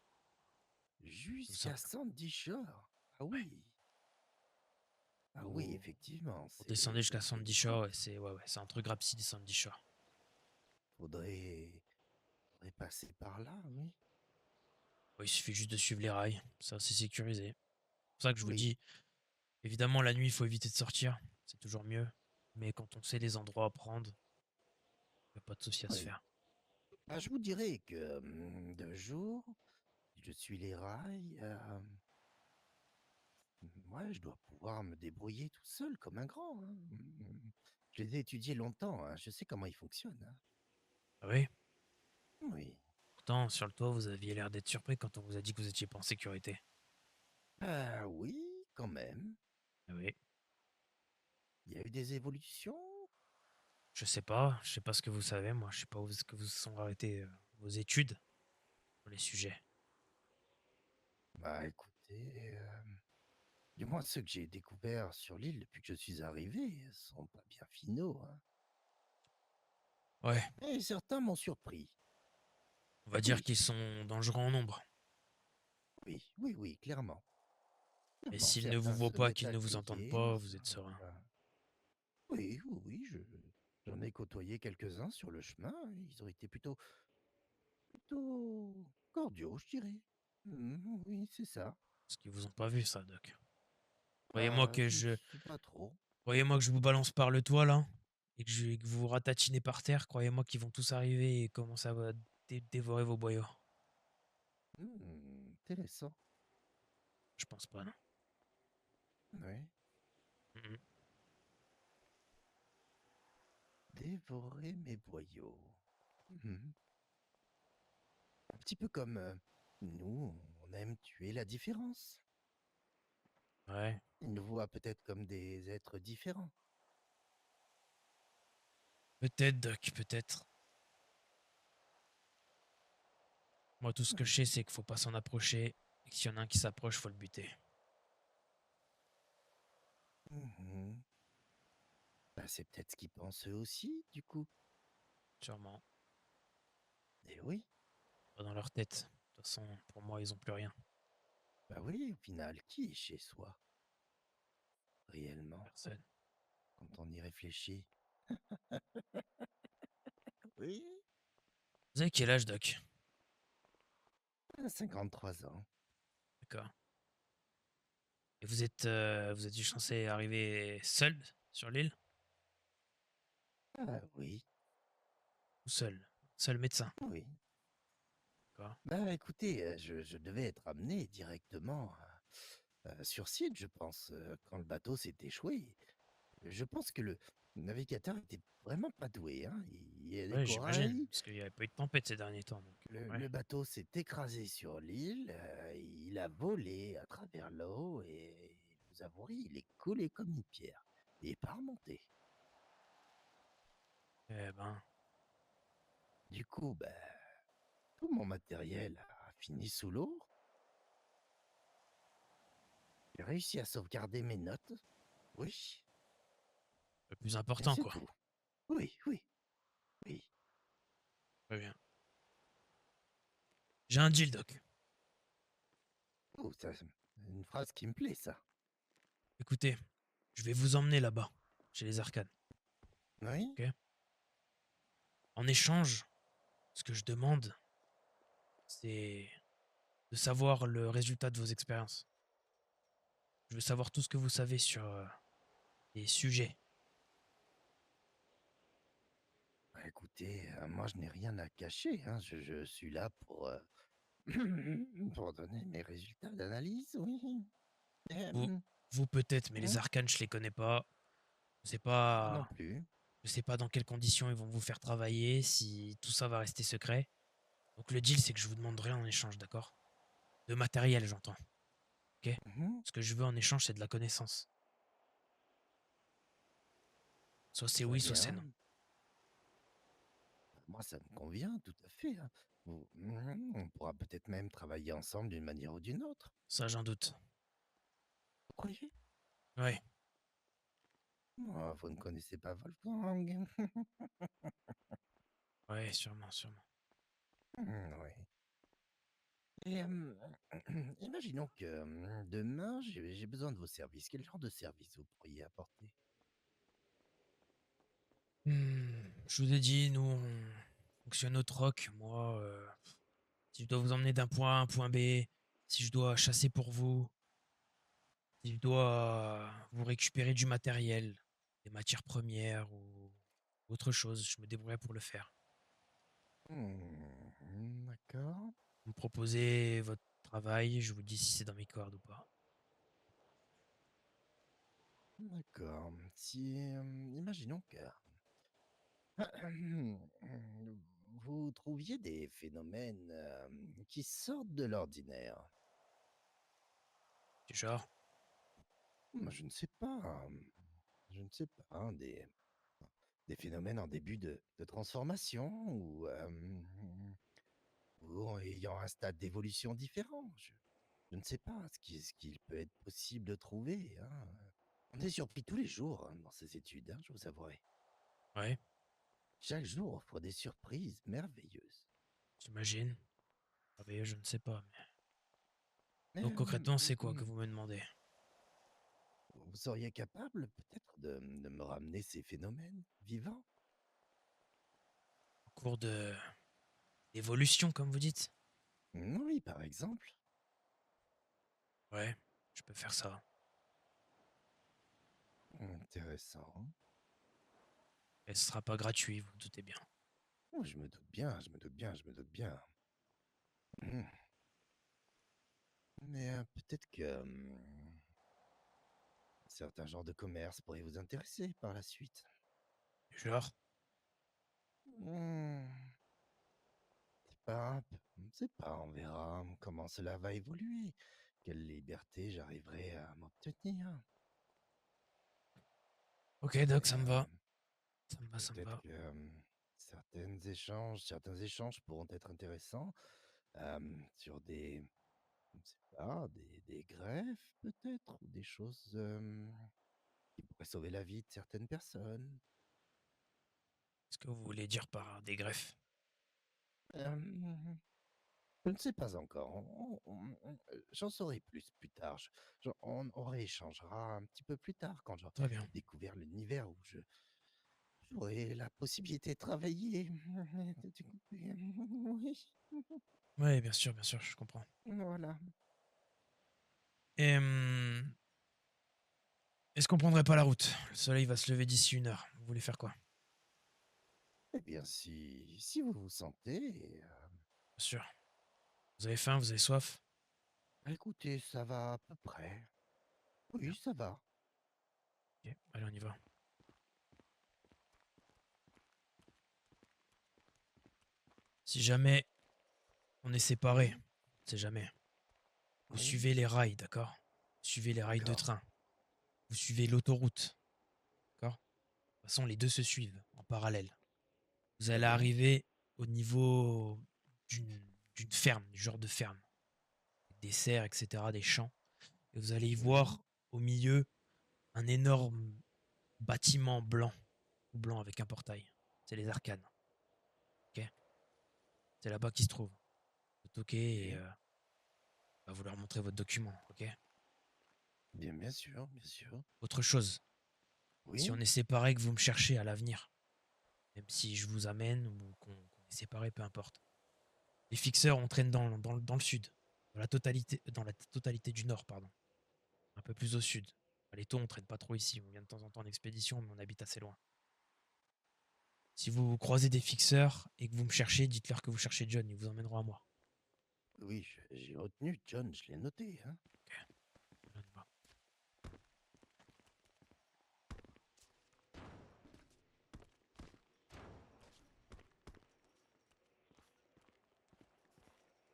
Speaker 1: tout
Speaker 2: jusqu'à
Speaker 1: simplement.
Speaker 2: Sandy Shore. Ah
Speaker 1: Ouais.
Speaker 2: oui, ah oui,
Speaker 1: Vous,
Speaker 2: effectivement,
Speaker 1: vous descendez jusqu'à
Speaker 2: c'est
Speaker 1: Sandy
Speaker 2: proche.
Speaker 1: Shore et c'est ouais, ouais, c'est entre Grapseed et Sandy Shore.
Speaker 2: Faudrait, faudrait passer par là, oui.
Speaker 1: Ouais, il suffit juste de suivre les rails. Ça, c'est sécurisé. C'est pour ça que je vous
Speaker 2: Oui,
Speaker 1: dis, évidemment, la nuit, il faut éviter de sortir. C'est toujours mieux. Mais quand on sait les endroits à prendre, il n'y a pas de souci à se
Speaker 2: oui.
Speaker 1: faire.
Speaker 2: Ah, je vous dirais que de jour, je suis les rails. Ouais, je dois pouvoir me débrouiller tout seul comme un grand, hein. Je les ai étudiés longtemps, hein, je sais comment ils fonctionnent, hein.
Speaker 1: Ah oui?
Speaker 2: Oui.
Speaker 1: Pourtant, sur le toit, vous aviez l'air d'être surpris quand on vous a dit que vous étiez pas en sécurité.
Speaker 2: Ah oui, quand même.
Speaker 1: Ah oui.
Speaker 2: Il y a eu des évolutions?
Speaker 1: Je sais pas ce que vous savez, moi. Je sais pas où est-ce que vous sont arrêtés vos études sur les sujets.
Speaker 2: Bah écoutez, du moins ceux que j'ai découverts sur l'île depuis que je suis arrivé sont pas bien finaux, hein.
Speaker 1: Ouais,
Speaker 2: Et certains m'ont surpris.
Speaker 1: on va dire
Speaker 2: Oui,
Speaker 1: qu'ils sont dangereux en nombre.
Speaker 2: oui, oui, oui, clairement.
Speaker 1: Et
Speaker 2: Clairement,
Speaker 1: s'ils ne vous
Speaker 2: certains
Speaker 1: voient
Speaker 2: se
Speaker 1: pas,
Speaker 2: mettent
Speaker 1: qu'ils
Speaker 2: à
Speaker 1: ne vous entendent
Speaker 2: crier,
Speaker 1: pas, vous êtes
Speaker 2: ça,
Speaker 1: serein.
Speaker 2: oui, oui, oui, j'en ai côtoyé quelques-uns sur le chemin. Ils ont été plutôt cordiaux, je dirais. Oui, c'est ça.
Speaker 1: Parce qu'ils vous ont pas vu, ça, Doc. Croyez-moi
Speaker 2: Ah,
Speaker 1: que
Speaker 2: je ne
Speaker 1: je,
Speaker 2: sais pas trop.
Speaker 1: croyez-moi que je vous balance par le toit, là, et que vous vous ratatinez par terre. Croyez-moi qu'ils vont tous arriver et commencer à dévorer vos boyaux.
Speaker 2: Intéressant.
Speaker 1: Je pense pas, non.
Speaker 2: Oui.
Speaker 1: Mhm.
Speaker 2: Dévorer mes boyaux. Mhm. Un petit peu comme nous, on aime tuer la différence.
Speaker 1: Ouais,
Speaker 2: Ils nous voient peut-être comme des êtres différents.
Speaker 1: peut-être, Doc, peut-être. Moi, tout ce que je
Speaker 2: Oui.
Speaker 1: sais, c'est qu'il faut pas s'en approcher, et que s'il y en a un qui s'approche, faut le buter.
Speaker 2: Mhm. Bah, c'est peut-être ce qu'ils pensent eux aussi, du coup.
Speaker 1: Sûrement.
Speaker 2: Eh oui,
Speaker 1: Pas dans leur tête. De toute façon, pour moi, ils ont plus rien.
Speaker 2: bah oui, au final, qui est chez soi, réellement,
Speaker 1: Personne.
Speaker 2: quand on y réfléchit? Oui,
Speaker 1: Vous avez quel âge, Doc?
Speaker 2: 53 ans.
Speaker 1: D'accord. Et vous êtes censé arriver seul sur l'île?
Speaker 2: Ah oui,
Speaker 1: Ou seul? Seul médecin?
Speaker 2: oui.
Speaker 1: D'accord.
Speaker 2: Bah écoutez, je devais être amené directement sur site, je pense, quand le bateau s'est échoué. Je pense que le navigateur était vraiment pas doué, hein. Il y a des
Speaker 1: Ouais, j'imagine.
Speaker 2: corails,
Speaker 1: Parce qu'il n'y avait pas eu de tempête ces derniers temps, donc. Ouais.
Speaker 2: le bateau s'est écrasé sur l'île, il a volé à travers l'eau et vous avouerez, il est coulé comme une pierre. Il est pas remonté.
Speaker 1: Eh ben,
Speaker 2: Du coup, bah, tout mon matériel a fini sous l'eau. J'ai réussi à sauvegarder mes notes. Oui,
Speaker 1: le plus
Speaker 2: et
Speaker 1: important,
Speaker 2: c'est
Speaker 1: quoi.
Speaker 2: tout. Oui, oui, oui.
Speaker 1: Très bien. J'ai un deal, Doc.
Speaker 2: Oh, ça, c'est une phrase qui me plaît, ça.
Speaker 1: Écoutez, je vais vous emmener là-bas, chez les arcanes.
Speaker 2: Oui?
Speaker 1: Ok? En échange, ce que je demande, c'est de savoir le résultat de vos expériences. Je veux savoir tout ce que vous savez sur les sujets.
Speaker 2: Bah, écoutez, moi, je n'ai rien à cacher, hein. Je suis là pour donner mes résultats d'analyse, oui.
Speaker 1: Vous,
Speaker 2: Hem,
Speaker 1: vous peut-être, mais les
Speaker 2: mmh,
Speaker 1: arcanes, je les connais pas. Je sais
Speaker 2: moi non
Speaker 1: pas,
Speaker 2: plus.
Speaker 1: je sais pas dans quelles conditions ils vont vous faire travailler, si tout ça va rester secret. Donc le deal, c'est que je vous demande rien en échange, d'accord? De matériel, j'entends. Ok?
Speaker 2: Mmh.
Speaker 1: Ce que je veux en échange, c'est de la connaissance. Soit c'est
Speaker 2: Très
Speaker 1: oui, soit c'est
Speaker 2: bien.
Speaker 1: non.
Speaker 2: Moi, ça me convient tout à fait, hein. On pourra peut-être même travailler ensemble d'une manière ou d'une autre.
Speaker 1: Ça, j'en doute.
Speaker 2: Vous croyez?
Speaker 1: Ouais,
Speaker 2: Oh, vous ne connaissez pas Wolfgang.
Speaker 1: ouais, sûrement, sûrement.
Speaker 2: Oui. Et imaginons que, demain, j'ai besoin de vos services. Quel genre de service vous pourriez apporter?
Speaker 1: Je vous ai dit, nous, on fonctionne au troc. Moi, si je dois vous emmener d'un point A à un point B, si je dois chasser pour vous, si je dois vous récupérer du matériel, des matières premières ou autre chose, je me débrouillerai pour le faire.
Speaker 2: D'accord,
Speaker 1: Vous me proposez votre travail, je vous dis si c'est dans mes cordes ou pas.
Speaker 2: d'accord. Si, imaginons que vous trouviez des phénomènes qui sortent de l'ordinaire.
Speaker 1: Du genre,
Speaker 2: Moi, je ne sais pas. Je ne sais pas, hein, des phénomènes en début de transformation ou ayant un stade d'évolution différent. Je ne sais pas ce qu'il peut être possible de trouver, hein. On est surpris tous les jours hein, dans ces études, hein, je vous avouerai.
Speaker 1: ouais,
Speaker 2: Chaque jour offre des surprises merveilleuses.
Speaker 1: j'imagine. Merveilleux, je ne sais pas.
Speaker 2: Mais
Speaker 1: Donc concrètement, c'est quoi que vous me demandez?
Speaker 2: vous seriez capable peut-être de me ramener ces phénomènes vivants?
Speaker 1: En cours de d'évolution, comme vous dites?
Speaker 2: Oui, par exemple.
Speaker 1: Ouais, je peux faire ça.
Speaker 2: Intéressant.
Speaker 1: Et ce sera pas gratuit, vous vous doutez bien.
Speaker 2: Oh, je me doute bien, je me doute bien, je me doute bien. Hum, Mais peut-être que certains genres de commerce pourraient vous intéresser par la suite.
Speaker 1: Du genre,
Speaker 2: Hmm, C'est pas, c'est pas, on verra comment cela va évoluer, quelle liberté j'arriverai à m'obtenir.
Speaker 1: ok, Doc,
Speaker 2: Mais
Speaker 1: ça me va. Ça me va, ça me
Speaker 2: peut-être
Speaker 1: va.
Speaker 2: que certains échanges pourront être intéressants sur je ne sais pas, des greffes peut-être, ou des choses qui pourraient sauver la vie de certaines personnes.
Speaker 1: Qu'est-ce que vous voulez dire par des greffes?
Speaker 2: Euh, je ne sais pas encore. J'en saurai plus tard. On rééchangera un petit peu plus tard quand j'aurai
Speaker 1: Très bien.
Speaker 2: découvert l'univers où j'aurai la possibilité de travailler. Oui,
Speaker 1: Ouais, bien sûr, je comprends.
Speaker 2: voilà.
Speaker 1: Et est-ce qu'on prendrait pas la route? Le soleil va se lever d'ici 1 heure. Vous voulez faire quoi?
Speaker 2: Eh bien, si vous vous sentez,
Speaker 1: Bien sûr. Vous avez faim, vous avez soif?
Speaker 2: écoutez, ça va à peu près.
Speaker 1: Bien.
Speaker 2: Oui, ça va.
Speaker 1: Ok, allez, on y va. Si jamais on est séparés,
Speaker 2: Oui,
Speaker 1: on sait jamais. Vous
Speaker 2: oui,
Speaker 1: suivez les rails, d'accord? Vous suivez les rails de
Speaker 2: d'accord.
Speaker 1: train. Vous suivez l'autoroute, d'accord? De toute façon, les deux se suivent en parallèle. Vous
Speaker 2: Très
Speaker 1: allez
Speaker 2: bien.
Speaker 1: arriver au niveau d'une ferme, du genre de ferme. Des serres, etc., des champs. Et vous allez y
Speaker 2: Oui,
Speaker 1: voir au milieu un énorme bâtiment blanc, blanc avec un portail. C'est les arcanes, ok? C'est là-bas qu'ils se trouvent. Vous toquez et
Speaker 2: ok.
Speaker 1: bah, vous leur montrez votre document, ok?
Speaker 2: Bien sûr, bien sûr.
Speaker 1: Autre chose, si on
Speaker 2: Oui,
Speaker 1: est séparés, que vous me cherchez à l'avenir, même si je vous amène ou qu'on est séparés, peu importe. Les fixeurs, on traîne dans le sud, dans la totalité du nord, pardon. Un peu plus au sud. Les taux, on traîne pas trop ici. On vient de temps en temps en expédition, mais on habite assez loin. Si vous croisez des fixeurs et que vous me cherchez, dites-leur que vous cherchez John, ils vous emmèneront à moi.
Speaker 2: oui, j'ai retenu John, je l'ai noté, hein.
Speaker 1: Ok, on y va.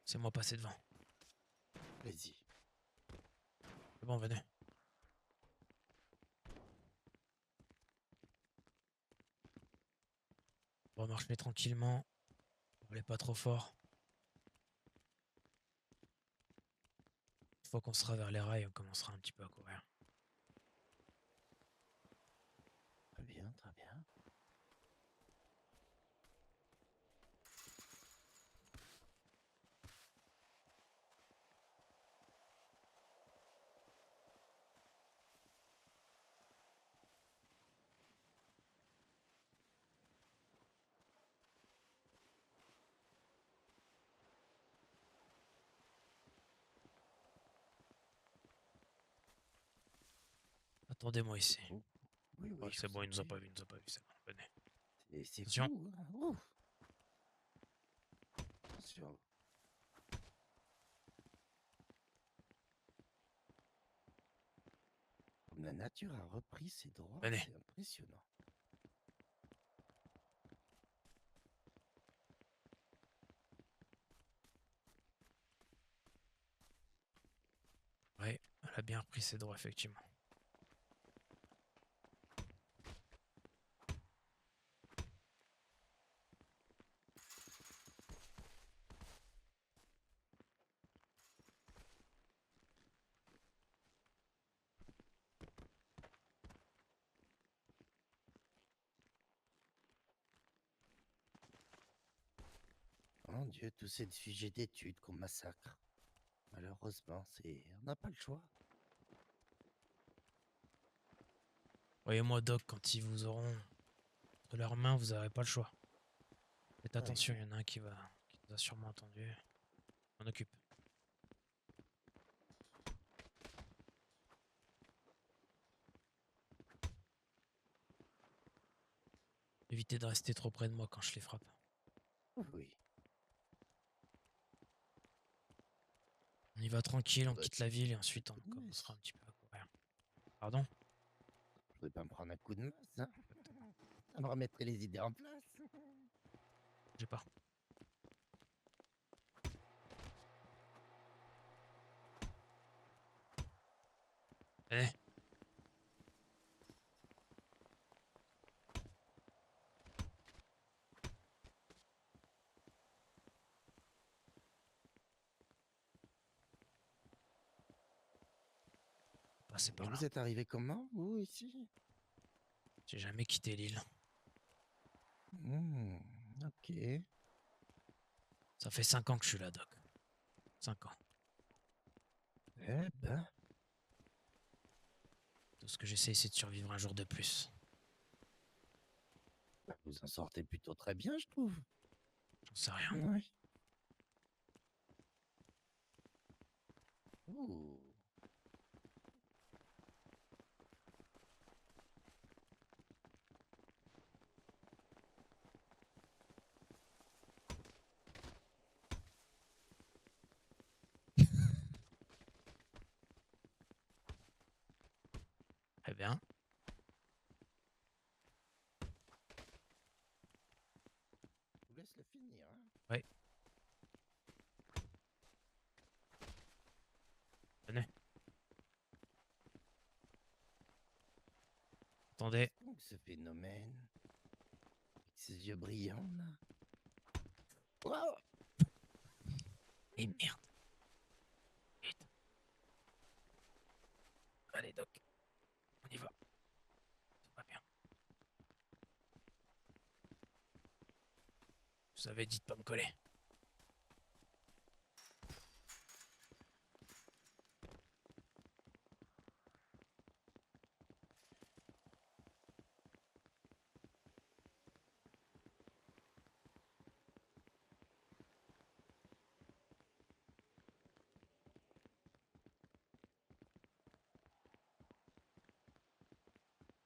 Speaker 1: C'est moi passer devant.
Speaker 2: Allez-y.
Speaker 1: C'est bon, venez. Remarchez tranquillement. Roulez pas trop fort. Une fois qu'on sera vers les rails, on commencera un petit peu à courir.
Speaker 2: Très bien, très bien.
Speaker 1: Attendez-moi ici.
Speaker 2: Oh, oui,
Speaker 1: Ouais,
Speaker 2: oui, je
Speaker 1: c'est
Speaker 2: vous
Speaker 1: bon,
Speaker 2: en
Speaker 1: il nous a
Speaker 2: prie.
Speaker 1: pas vu, il nous a pas vu, c'est bon. Venez.
Speaker 2: C'est
Speaker 1: Attention.
Speaker 2: fou, hein. Oh, Attention. Comme la nature a repris ses droits,
Speaker 1: Venez.
Speaker 2: c'est impressionnant.
Speaker 1: Ouais, elle a bien repris ses droits, effectivement.
Speaker 2: Mon Dieu, tous ces sujets d'études qu'on massacre. Malheureusement, on n'a pas le choix.
Speaker 1: Voyez-moi, Doc, quand ils vous auront entre leurs mains, vous n'aurez pas le choix. Faites
Speaker 2: Ouais.
Speaker 1: attention, il y en a un qui nous a sûrement entendu. On occupe. Évitez de rester trop près de moi quand je les frappe.
Speaker 2: Oui.
Speaker 1: On y va tranquille, on
Speaker 2: Faudrait
Speaker 1: quitte la ville et ensuite on
Speaker 2: coup de
Speaker 1: commencera un
Speaker 2: masse.
Speaker 1: petit peu à courir. Pardon?
Speaker 2: Je voudrais pas me prendre un coup de masse, hein. Ça me remettrait les idées en place.
Speaker 1: J'ai pas. Venez. Passez
Speaker 2: Et
Speaker 1: par là.
Speaker 2: vous êtes arrivé comment, vous, ici?
Speaker 1: J'ai jamais quitté l'île.
Speaker 2: Ok.
Speaker 1: Ça fait 5 ans que je suis là, Doc. 5 ans.
Speaker 2: Eh ben,
Speaker 1: Tout ce que j'essaie, c'est de survivre un jour de plus.
Speaker 2: vous en sortez plutôt très bien, je trouve.
Speaker 1: J'en sais rien.
Speaker 2: Oui. Ouh.
Speaker 1: Très bien.
Speaker 2: Je vous laisse le finir, hein.
Speaker 1: Ouais. Venez. Attendez.
Speaker 2: Qu'est-ce donc ce phénomène? Avec ses yeux brillants, là. Wow.
Speaker 1: Et merde. Vite. Allez, Doc. On y va. Tout va bien. Je vous avais dit de pas me coller.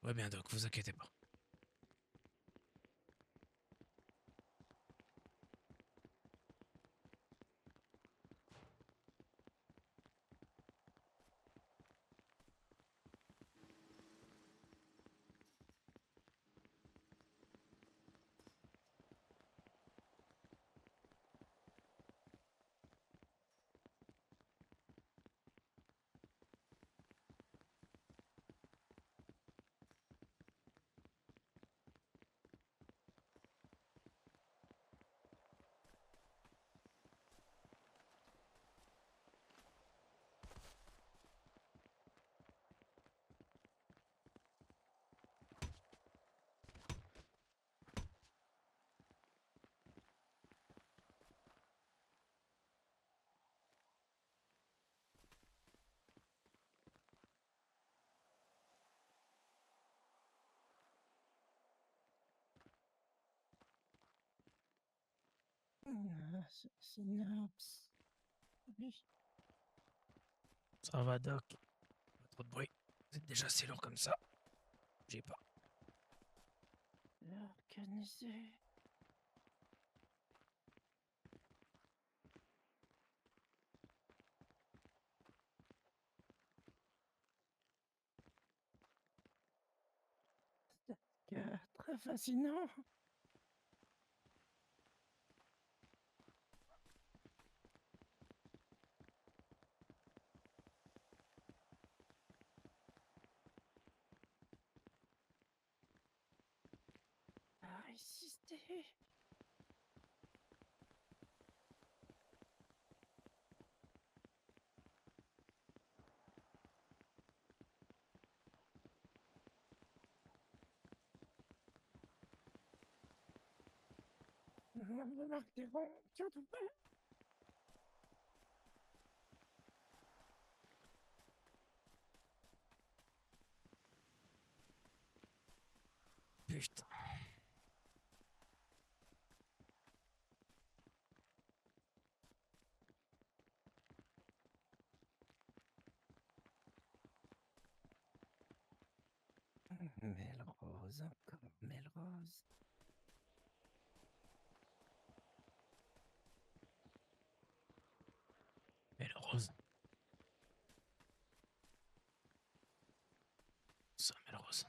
Speaker 1: Ouais bien, Doc, vous inquiétez pas.
Speaker 2: Synapse. Oui.
Speaker 1: Ça va, Doc. Pas trop de bruit. Vous êtes déjà assez lourd comme ça. J'ai pas.
Speaker 2: L'organiser. fascinant. Résister. Marc Desron, surtout pas.
Speaker 1: Putain.
Speaker 2: Melrose, encore Melrose.
Speaker 1: Melrose. Ça, Melrose.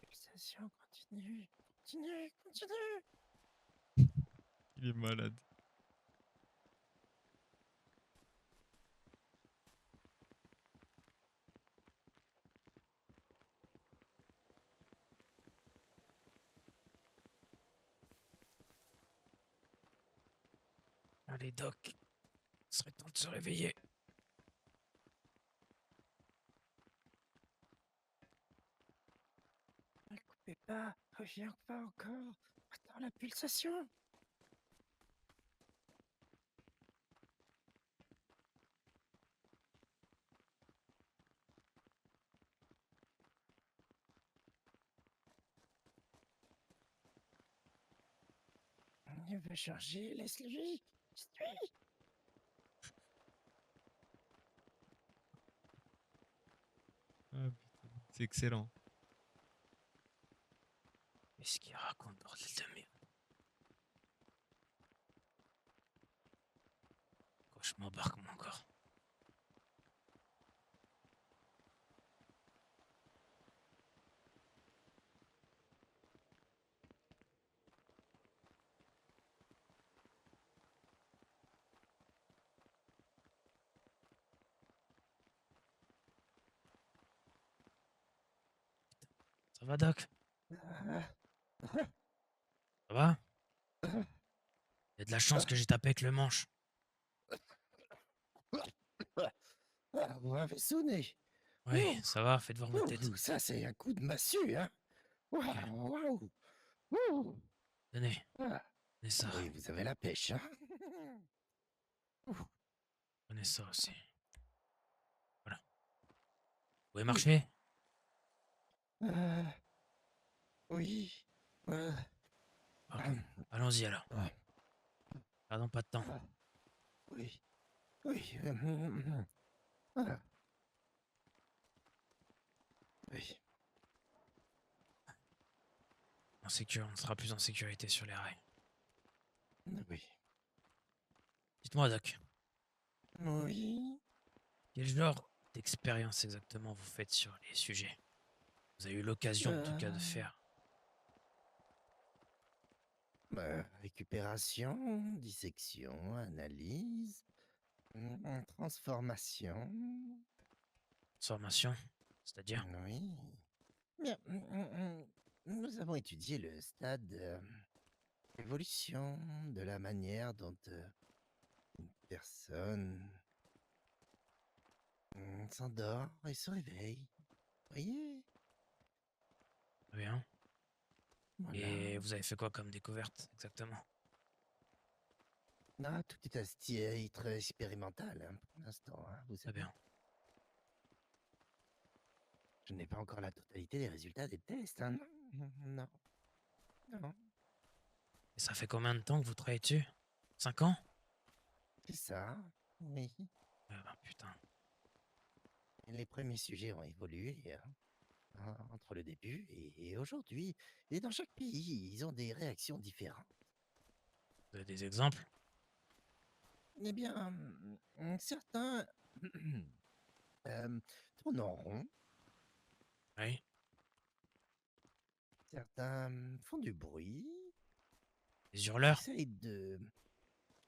Speaker 2: Pulsation continue, continue, continue.
Speaker 4: Il est malade.
Speaker 1: Allez, Doc. Il serait temps de se réveiller.
Speaker 2: Ne coupez pas, reviens pas encore. Attends la pulsation. Il va charger, laisse-lui. Suis.
Speaker 4: Ah, putain, c'est excellent.
Speaker 1: Qu'est-ce qu'il raconte, bordel de merde? Quoi, je m'embarque, moi, encore. Ça va, Doc? Ça va? Il y a de la chance que j'ai tapé avec le manche.
Speaker 2: Vous m'avez sonné.
Speaker 1: Oui,
Speaker 2: Ouh.
Speaker 1: ça va, faites voir ma tête.
Speaker 2: Ouh, ça, c'est un coup de massue, hein. Waouh, waouh. Ouh.
Speaker 1: Tenez,
Speaker 2: Ah.
Speaker 1: prenez ça.
Speaker 2: Oui, vous avez la pêche, hein.
Speaker 1: Prenez ça aussi. Voilà. Vous pouvez marcher?
Speaker 2: Euh, oui.
Speaker 1: Ok. Allons-y alors.
Speaker 2: Ah.
Speaker 1: Perdons pas de temps.
Speaker 2: Oui. Oui. Ah. Oui.
Speaker 1: On sera plus en sécurité sur les rails.
Speaker 2: Oui.
Speaker 1: Dites-moi, Doc,
Speaker 2: Oui.
Speaker 1: quel genre d'expérience exactement vous faites sur les sujets? Vous avez eu l'occasion, en tout cas, de faire.
Speaker 2: Récupération, dissection, analyse, transformation.
Speaker 1: Formation, c'est-à-dire?
Speaker 2: Oui. Bien. Nous avons étudié le stade évolution de la manière dont une personne s'endort et se réveille. Voyez?
Speaker 1: Très bien.
Speaker 2: Voilà.
Speaker 1: Et vous avez fait quoi comme découverte, exactement?
Speaker 2: Ah, tout est à ce titre expérimental hein, pour l'instant, hein, vous
Speaker 1: Très
Speaker 2: savez.
Speaker 1: bien.
Speaker 2: Je n'ai pas encore la totalité des résultats des tests. Hein. Non. Non.
Speaker 1: Et ça fait combien de temps que vous travaillez dessus? 5 ans?
Speaker 2: C'est ça. Oui.
Speaker 1: Ah bah, putain.
Speaker 2: Les premiers sujets ont évolué entre le début et aujourd'hui. Et dans chaque pays, ils ont des réactions différentes.
Speaker 1: Vous avez des exemples?
Speaker 2: Eh bien, certains tournent en rond,
Speaker 1: Oui.
Speaker 2: certains font du bruit,
Speaker 1: Des hurleurs?
Speaker 2: essayent de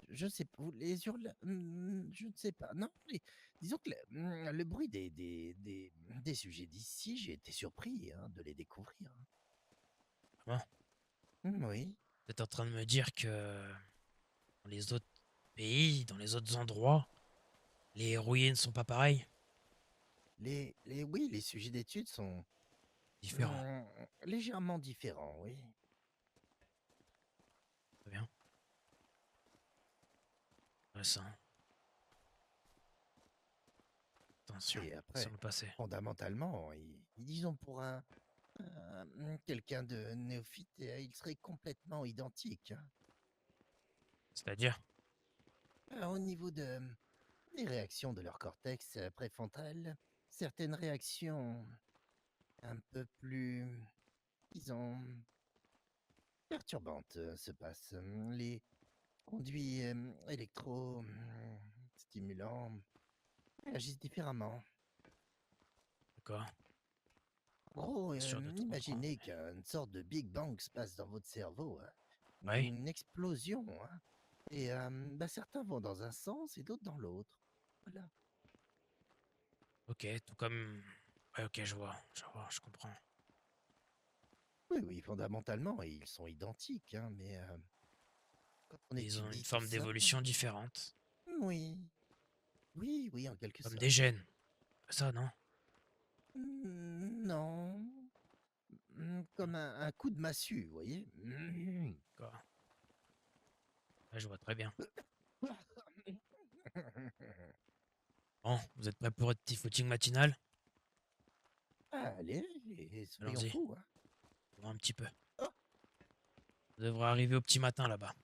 Speaker 2: je sais pas, les hurle je ne sais pas. Non, disons que le bruit des sujets d'ici, j'ai été surpris, hein, de les découvrir.
Speaker 1: Comment?
Speaker 2: Oui,
Speaker 1: Vous êtes en train de me dire que dans les autres pays, dans les autres endroits, les rouillés ne sont pas pareils?
Speaker 2: oui, les sujets d'études sont,
Speaker 1: Différents.
Speaker 2: légèrement différents, oui.
Speaker 1: Très bien. Intéressant. Attention
Speaker 2: Et
Speaker 1: sur
Speaker 2: après,
Speaker 1: le passé.
Speaker 2: fondamentalement, disons pour quelqu'un de néophyte, il serait complètement identique, hein.
Speaker 1: C'est-à-dire?
Speaker 2: Au niveau des réactions de leur cortex préfrontal, certaines réactions un peu plus, disons, perturbantes se passent. Les conduits électro-stimulants réagissent différemment.
Speaker 1: D'accord.
Speaker 2: En gros,
Speaker 1: Pas sûr de tout comprendre.
Speaker 2: imaginez qu'une sorte de Big Bang se passe dans votre cerveau, hein.
Speaker 1: Oui.
Speaker 2: Une explosion, hein. Et certains vont dans un sens et d'autres dans l'autre. Voilà.
Speaker 1: Ok, tout comme... Ouais, ok, je comprends.
Speaker 2: Oui, oui, fondamentalement, ils sont identiques, hein, mais quand on
Speaker 1: Ils ont une
Speaker 2: étudie tout
Speaker 1: forme
Speaker 2: ça,
Speaker 1: d'évolution différente.
Speaker 2: oui, oui, oui, en quelque
Speaker 1: Comme
Speaker 2: sorte.
Speaker 1: des gènes. Ça, non?
Speaker 2: Non,
Speaker 1: Non.
Speaker 2: comme un coup de massue, vous voyez.
Speaker 1: D'accord. Ouais, je vois très bien. Bon, vous êtes prêts pour votre petit footing matinal?
Speaker 2: Allez, soyons
Speaker 1: Allons-y.
Speaker 2: fous, hein.
Speaker 1: Voir un petit peu.
Speaker 2: Oh,
Speaker 1: Vous devrez arriver au petit matin là-bas.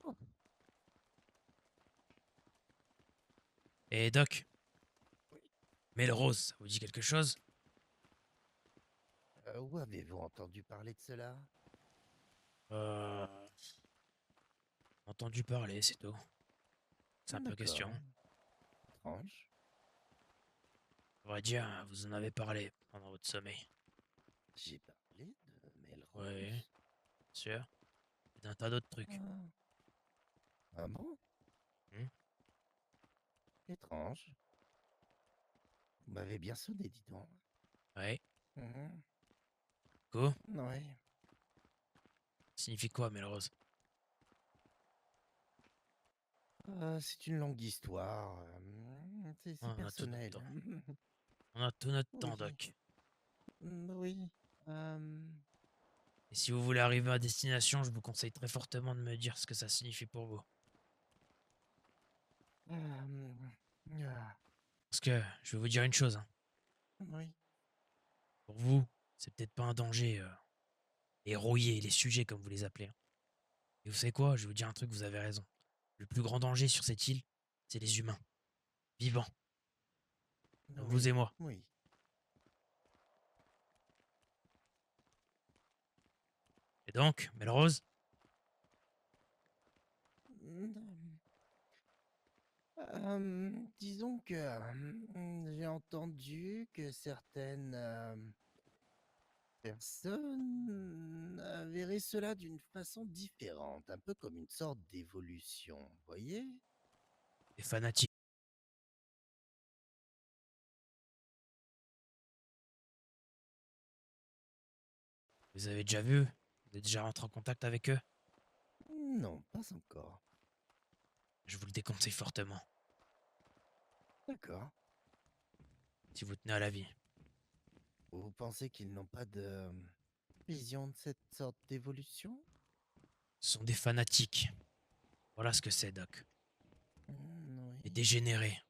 Speaker 2: oh.
Speaker 1: Et Doc, Melrose, ça vous dit quelque chose?
Speaker 2: Où avez-vous entendu parler de cela?
Speaker 1: Euh... Entendu parler, c'est tout. C'est un peu question.
Speaker 2: D'accord, étrange.
Speaker 1: On va dire, vous en avez parlé pendant votre sommeil.
Speaker 2: J'ai parlé de
Speaker 1: Oui,
Speaker 2: Melrose.
Speaker 1: sûr. Et d'un tas d'autres trucs.
Speaker 2: Ah, ah bon?
Speaker 1: Hmm.
Speaker 2: Étrange. Vous m'avez bien sonné, dis donc.
Speaker 1: Ouais.
Speaker 2: Mhm.
Speaker 1: Quoi?
Speaker 2: Ouais.
Speaker 1: Signifie quoi, Melrose?
Speaker 2: C'est une longue histoire. C'est
Speaker 1: On a tout notre
Speaker 2: personnel.
Speaker 1: temps. On a tout notre temps,
Speaker 2: Oui.
Speaker 1: Doc.
Speaker 2: Oui.
Speaker 1: Et si vous voulez arriver à destination, je vous conseille très fortement de me dire ce que ça signifie pour vous.
Speaker 2: Ah,
Speaker 1: Parce que, je vais vous dire une chose, hein.
Speaker 2: oui.
Speaker 1: Pour vous, c'est peut-être pas un danger, les rouillés, les sujets comme vous les appelez, hein. Et vous savez quoi? Je vais vous dire un truc, vous avez raison. Le plus grand danger sur cette île, c'est les humains. Vivants, comme vous
Speaker 2: Oui.
Speaker 1: et moi.
Speaker 2: Oui.
Speaker 1: Et donc, Melrose,
Speaker 2: Disons que j'ai entendu que certaines personnes verraient cela d'une façon différente, un peu comme une sorte d'évolution, vous voyez?
Speaker 1: les fanatiques. Vous avez déjà vu? Vous êtes déjà rentré en contact avec eux?
Speaker 2: Non, pas encore.
Speaker 1: Je vous le déconseille fortement,
Speaker 2: D'accord.
Speaker 1: si vous tenez à la vie.
Speaker 2: Vous pensez qu'ils n'ont pas de vision de cette sorte d'évolution?
Speaker 1: Ce sont des fanatiques. Voilà ce que c'est, Doc. Des
Speaker 2: Oui.
Speaker 1: dégénérés.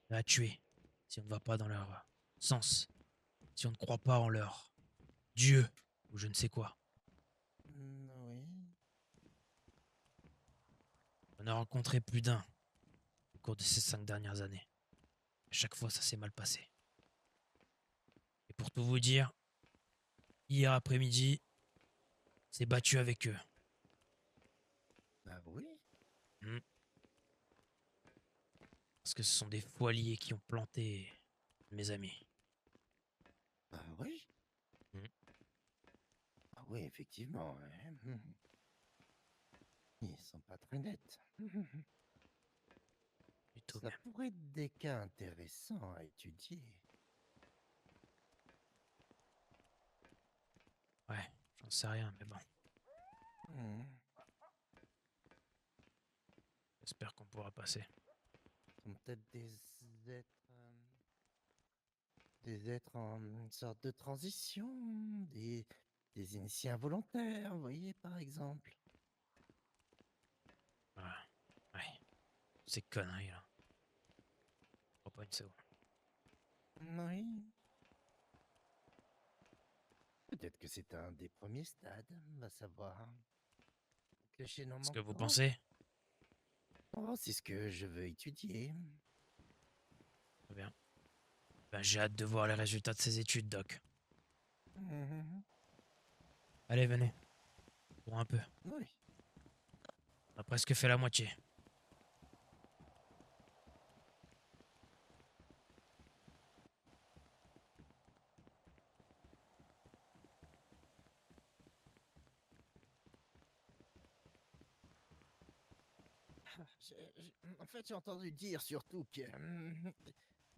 Speaker 1: Prêts à tuer, si on ne va pas dans leur sens. Si on ne croit pas en leur Dieu, ou je ne sais quoi.
Speaker 2: Oui.
Speaker 1: On a rencontré plus d'un au cours de ces 5 dernières années. À chaque fois, ça s'est mal passé. pour tout vous dire, hier après-midi, on s'est battu avec eux.
Speaker 2: Ah oui?
Speaker 1: Hmm. Parce que ce sont des faux alliés qui ont planté mes amis.
Speaker 2: Ah oui?
Speaker 1: Hmm.
Speaker 2: Ah oui, effectivement, ouais. Ils sont pas très nets.
Speaker 1: Plutôt
Speaker 2: Ça
Speaker 1: même.
Speaker 2: pourrait être des cas intéressants à étudier.
Speaker 1: Ouais, j'en sais rien, mais bon,
Speaker 2: Mhm.
Speaker 1: j'espère qu'on pourra passer.
Speaker 2: Ce sont peut-être des êtres en sorte de transition, des initiés involontaires, vous voyez, par exemple.
Speaker 1: Ouais, ouais. Ces conneries là. Je crois pas une seconde.
Speaker 2: Oui. Peut-être que c'est un des premiers stades, va savoir. Le chaînon
Speaker 1: Ce que vous
Speaker 2: manquant.
Speaker 1: pensez?
Speaker 2: Oh, c'est ce que je veux étudier.
Speaker 1: Très bien. Ben, j'ai hâte de voir les résultats de ces études, Doc.
Speaker 2: Mhm.
Speaker 1: Allez, venez. Pour un peu.
Speaker 2: Oui.
Speaker 1: On a presque fait la moitié.
Speaker 2: En fait, j'ai entendu dire surtout que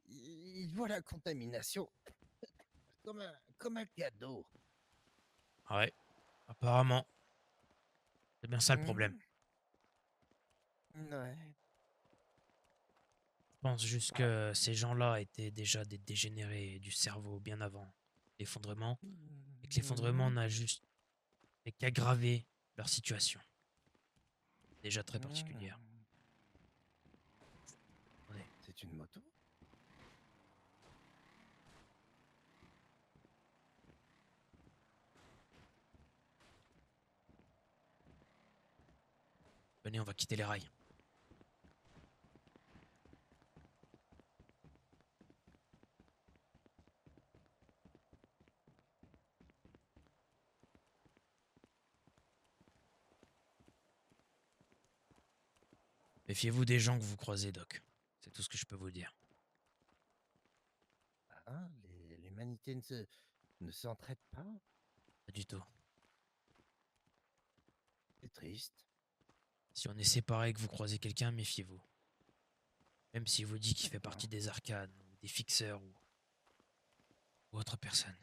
Speaker 2: il voit la contamination comme un cadeau.
Speaker 1: Ouais, apparemment. C'est bien ça le problème.
Speaker 2: Mhm. Ouais.
Speaker 1: Je pense juste que ces gens-là étaient déjà des dégénérés du cerveau bien avant l'effondrement. Et que l'effondrement
Speaker 2: Mhm.
Speaker 1: n'a juste fait qu'aggraver leur situation. Déjà très particulière.
Speaker 2: Mhm.
Speaker 1: Attendez.
Speaker 2: C'est une moto?
Speaker 1: Venez, on va quitter les rails. Méfiez-vous des gens que vous croisez, Doc. C'est tout ce que je peux vous dire.
Speaker 2: Ah, l'humanité ne s'entraide pas?
Speaker 1: Pas du tout.
Speaker 2: C'est triste.
Speaker 1: Si on est séparés et que vous croisez quelqu'un, méfiez-vous. Même s'il vous dit qu'il fait
Speaker 2: D'accord.
Speaker 1: partie des arcanes, ou des fixeurs, ou autre personne.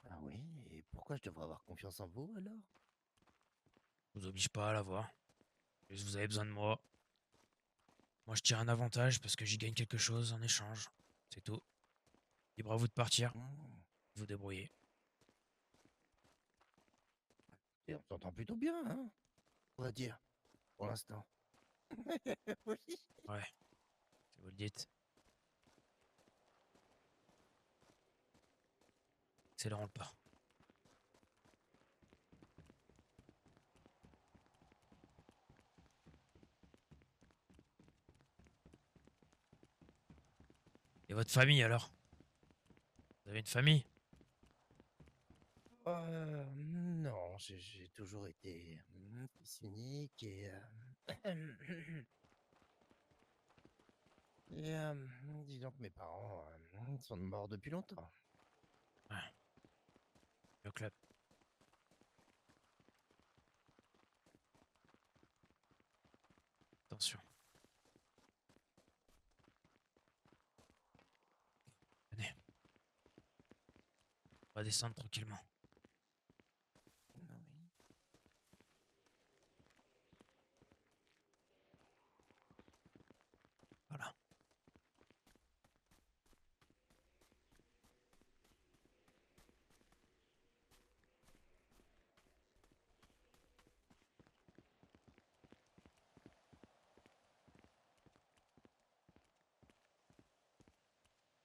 Speaker 2: Ah oui, et pourquoi je devrais avoir confiance en vous alors?
Speaker 1: Je vous oblige pas à l'avoir. Juste vous avez besoin de moi. Moi je tire un avantage parce que j'y gagne quelque chose en échange. C'est tout. Libre à vous de partir.
Speaker 2: Hmm.
Speaker 1: Vous débrouillez.
Speaker 2: Et on s'entend plutôt bien, hein? On va dire, pour l'instant. Oui.
Speaker 1: Ouais, si vous le dites. Accélérons le pas. Et votre famille alors? Vous avez une famille?
Speaker 2: Non, j'ai toujours été fils unique et disons que mes parents sont morts depuis longtemps.
Speaker 1: Ouais, au club. Attention. Venez, on va descendre tranquillement.
Speaker 2: Ah oui.
Speaker 1: Voilà.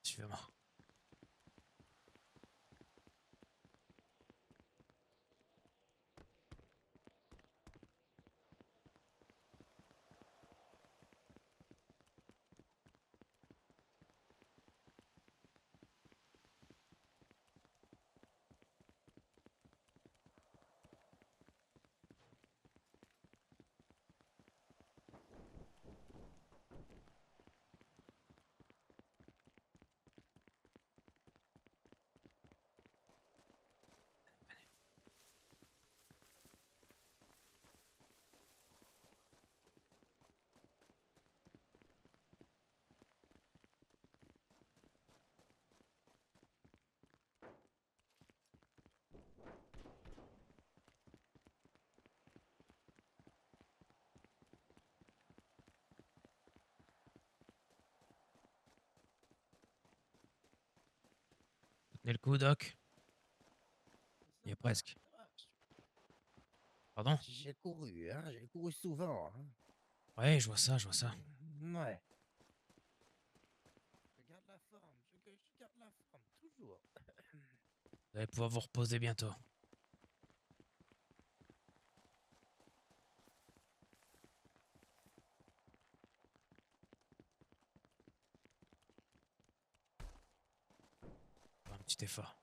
Speaker 1: Suivez-moi. tenez le coup, Doc? Il est presque. Pardon?
Speaker 2: J'ai couru, hein, j'ai couru souvent, hein.
Speaker 1: Ouais, je vois ça, je vois ça.
Speaker 2: Ouais. Je garde la forme, je garde la forme, toujours.
Speaker 1: Vous allez pouvoir vous reposer bientôt. Faire un petit effort.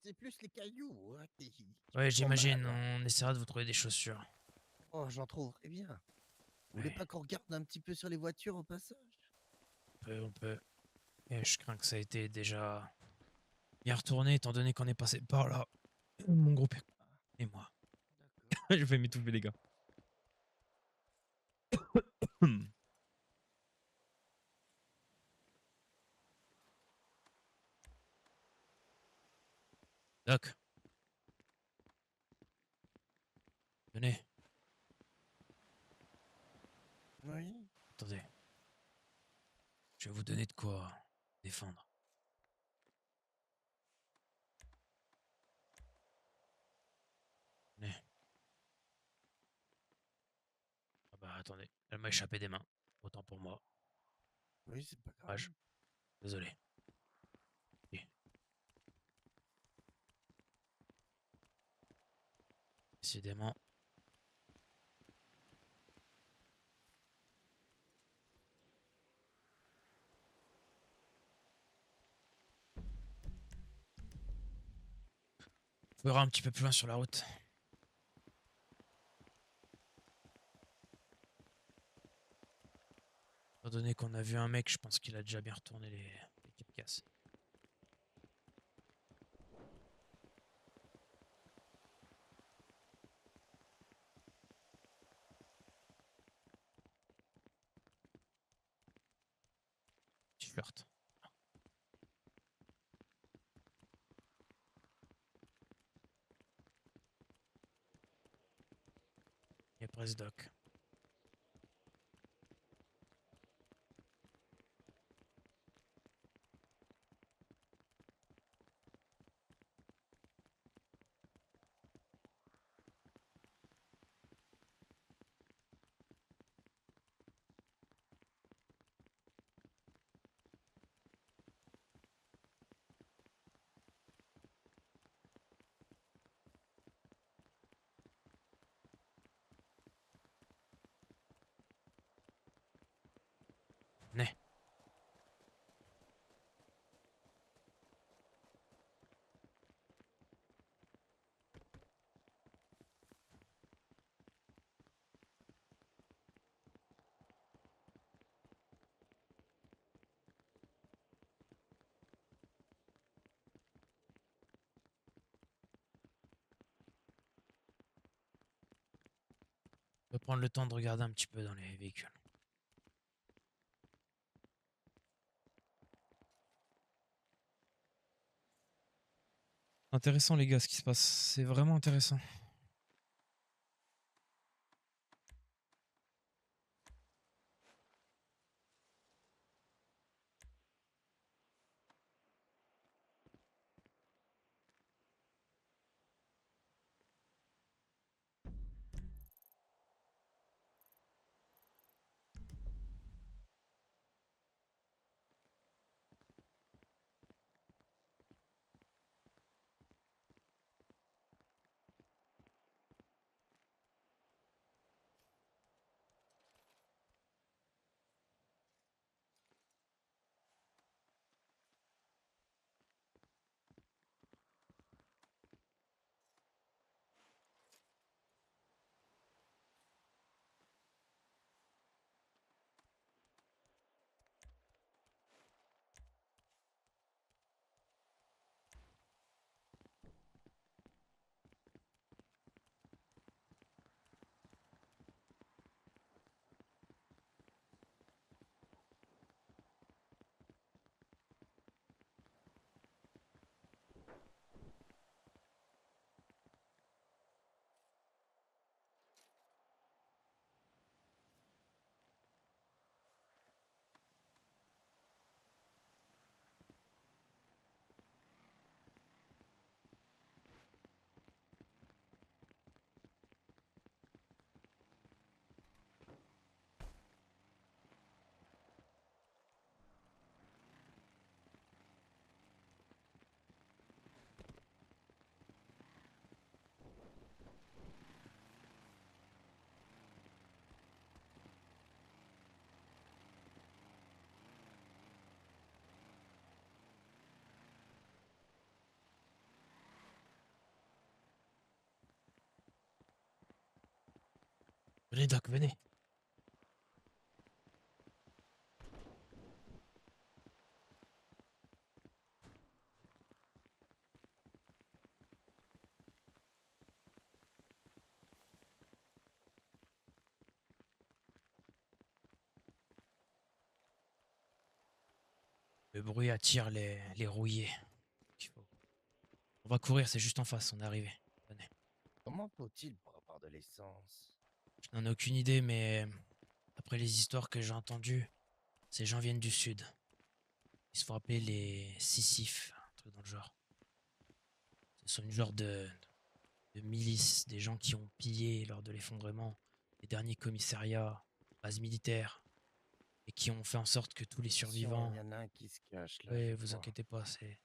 Speaker 2: C'est plus les cailloux, hein, qui
Speaker 1: Ouais,
Speaker 2: me font
Speaker 1: j'imagine.
Speaker 2: mal, hein.
Speaker 1: On essaiera de vous trouver des chaussures.
Speaker 2: Oh, j'en trouverai bien. Vous voulez
Speaker 1: Ouais,
Speaker 2: pas qu'on regarde un petit peu sur les voitures au passage?
Speaker 1: on peut. Et je crains que ça a été déjà bien retourné, étant donné qu'on est passé par là. Mon groupe et moi.
Speaker 2: D'accord.
Speaker 4: Je vais m'étouffer, les gars.
Speaker 1: Doc, venez.
Speaker 2: Oui.
Speaker 1: Attendez. Je vais vous donner de quoi défendre. Venez. Ah bah attendez, elle m'a échappé des mains. Autant pour moi.
Speaker 2: Oui, c'est pas grave.
Speaker 1: Dommage. Désolé. Ok. Décidément. On verra un petit peu plus loin sur la route. Étant donné qu'on a vu un mec, je pense qu'il a déjà bien retourné les casse. Petit flirt. Il est presque Doc. Venez. On peut prendre le temps de regarder un petit peu dans les véhicules.
Speaker 4: Intéressant, les gars, ce qui se passe. C'est vraiment intéressant.
Speaker 1: Venez, Doc, venez. Le bruit attire les rouillés. Il faut- On va courir, c'est juste en face, on est arrivé. Venez.
Speaker 2: Comment faut-il pour avoir de l'essence?
Speaker 1: Je n'en ai aucune idée, mais d'après les histoires que j'ai entendues, ces gens viennent du sud. Ils se font appeler les Sisyphes, un truc dans le genre. Ce sont une genre de milices, des gens qui ont pillé lors de l'effondrement les derniers commissariats, bases militaires, et qui ont fait en sorte que tous les
Speaker 2: Attention,
Speaker 1: survivants...
Speaker 2: il y en a un qui se cache là,
Speaker 1: Oui,
Speaker 2: je
Speaker 1: vous
Speaker 2: crois.
Speaker 1: inquiétez pas, c'est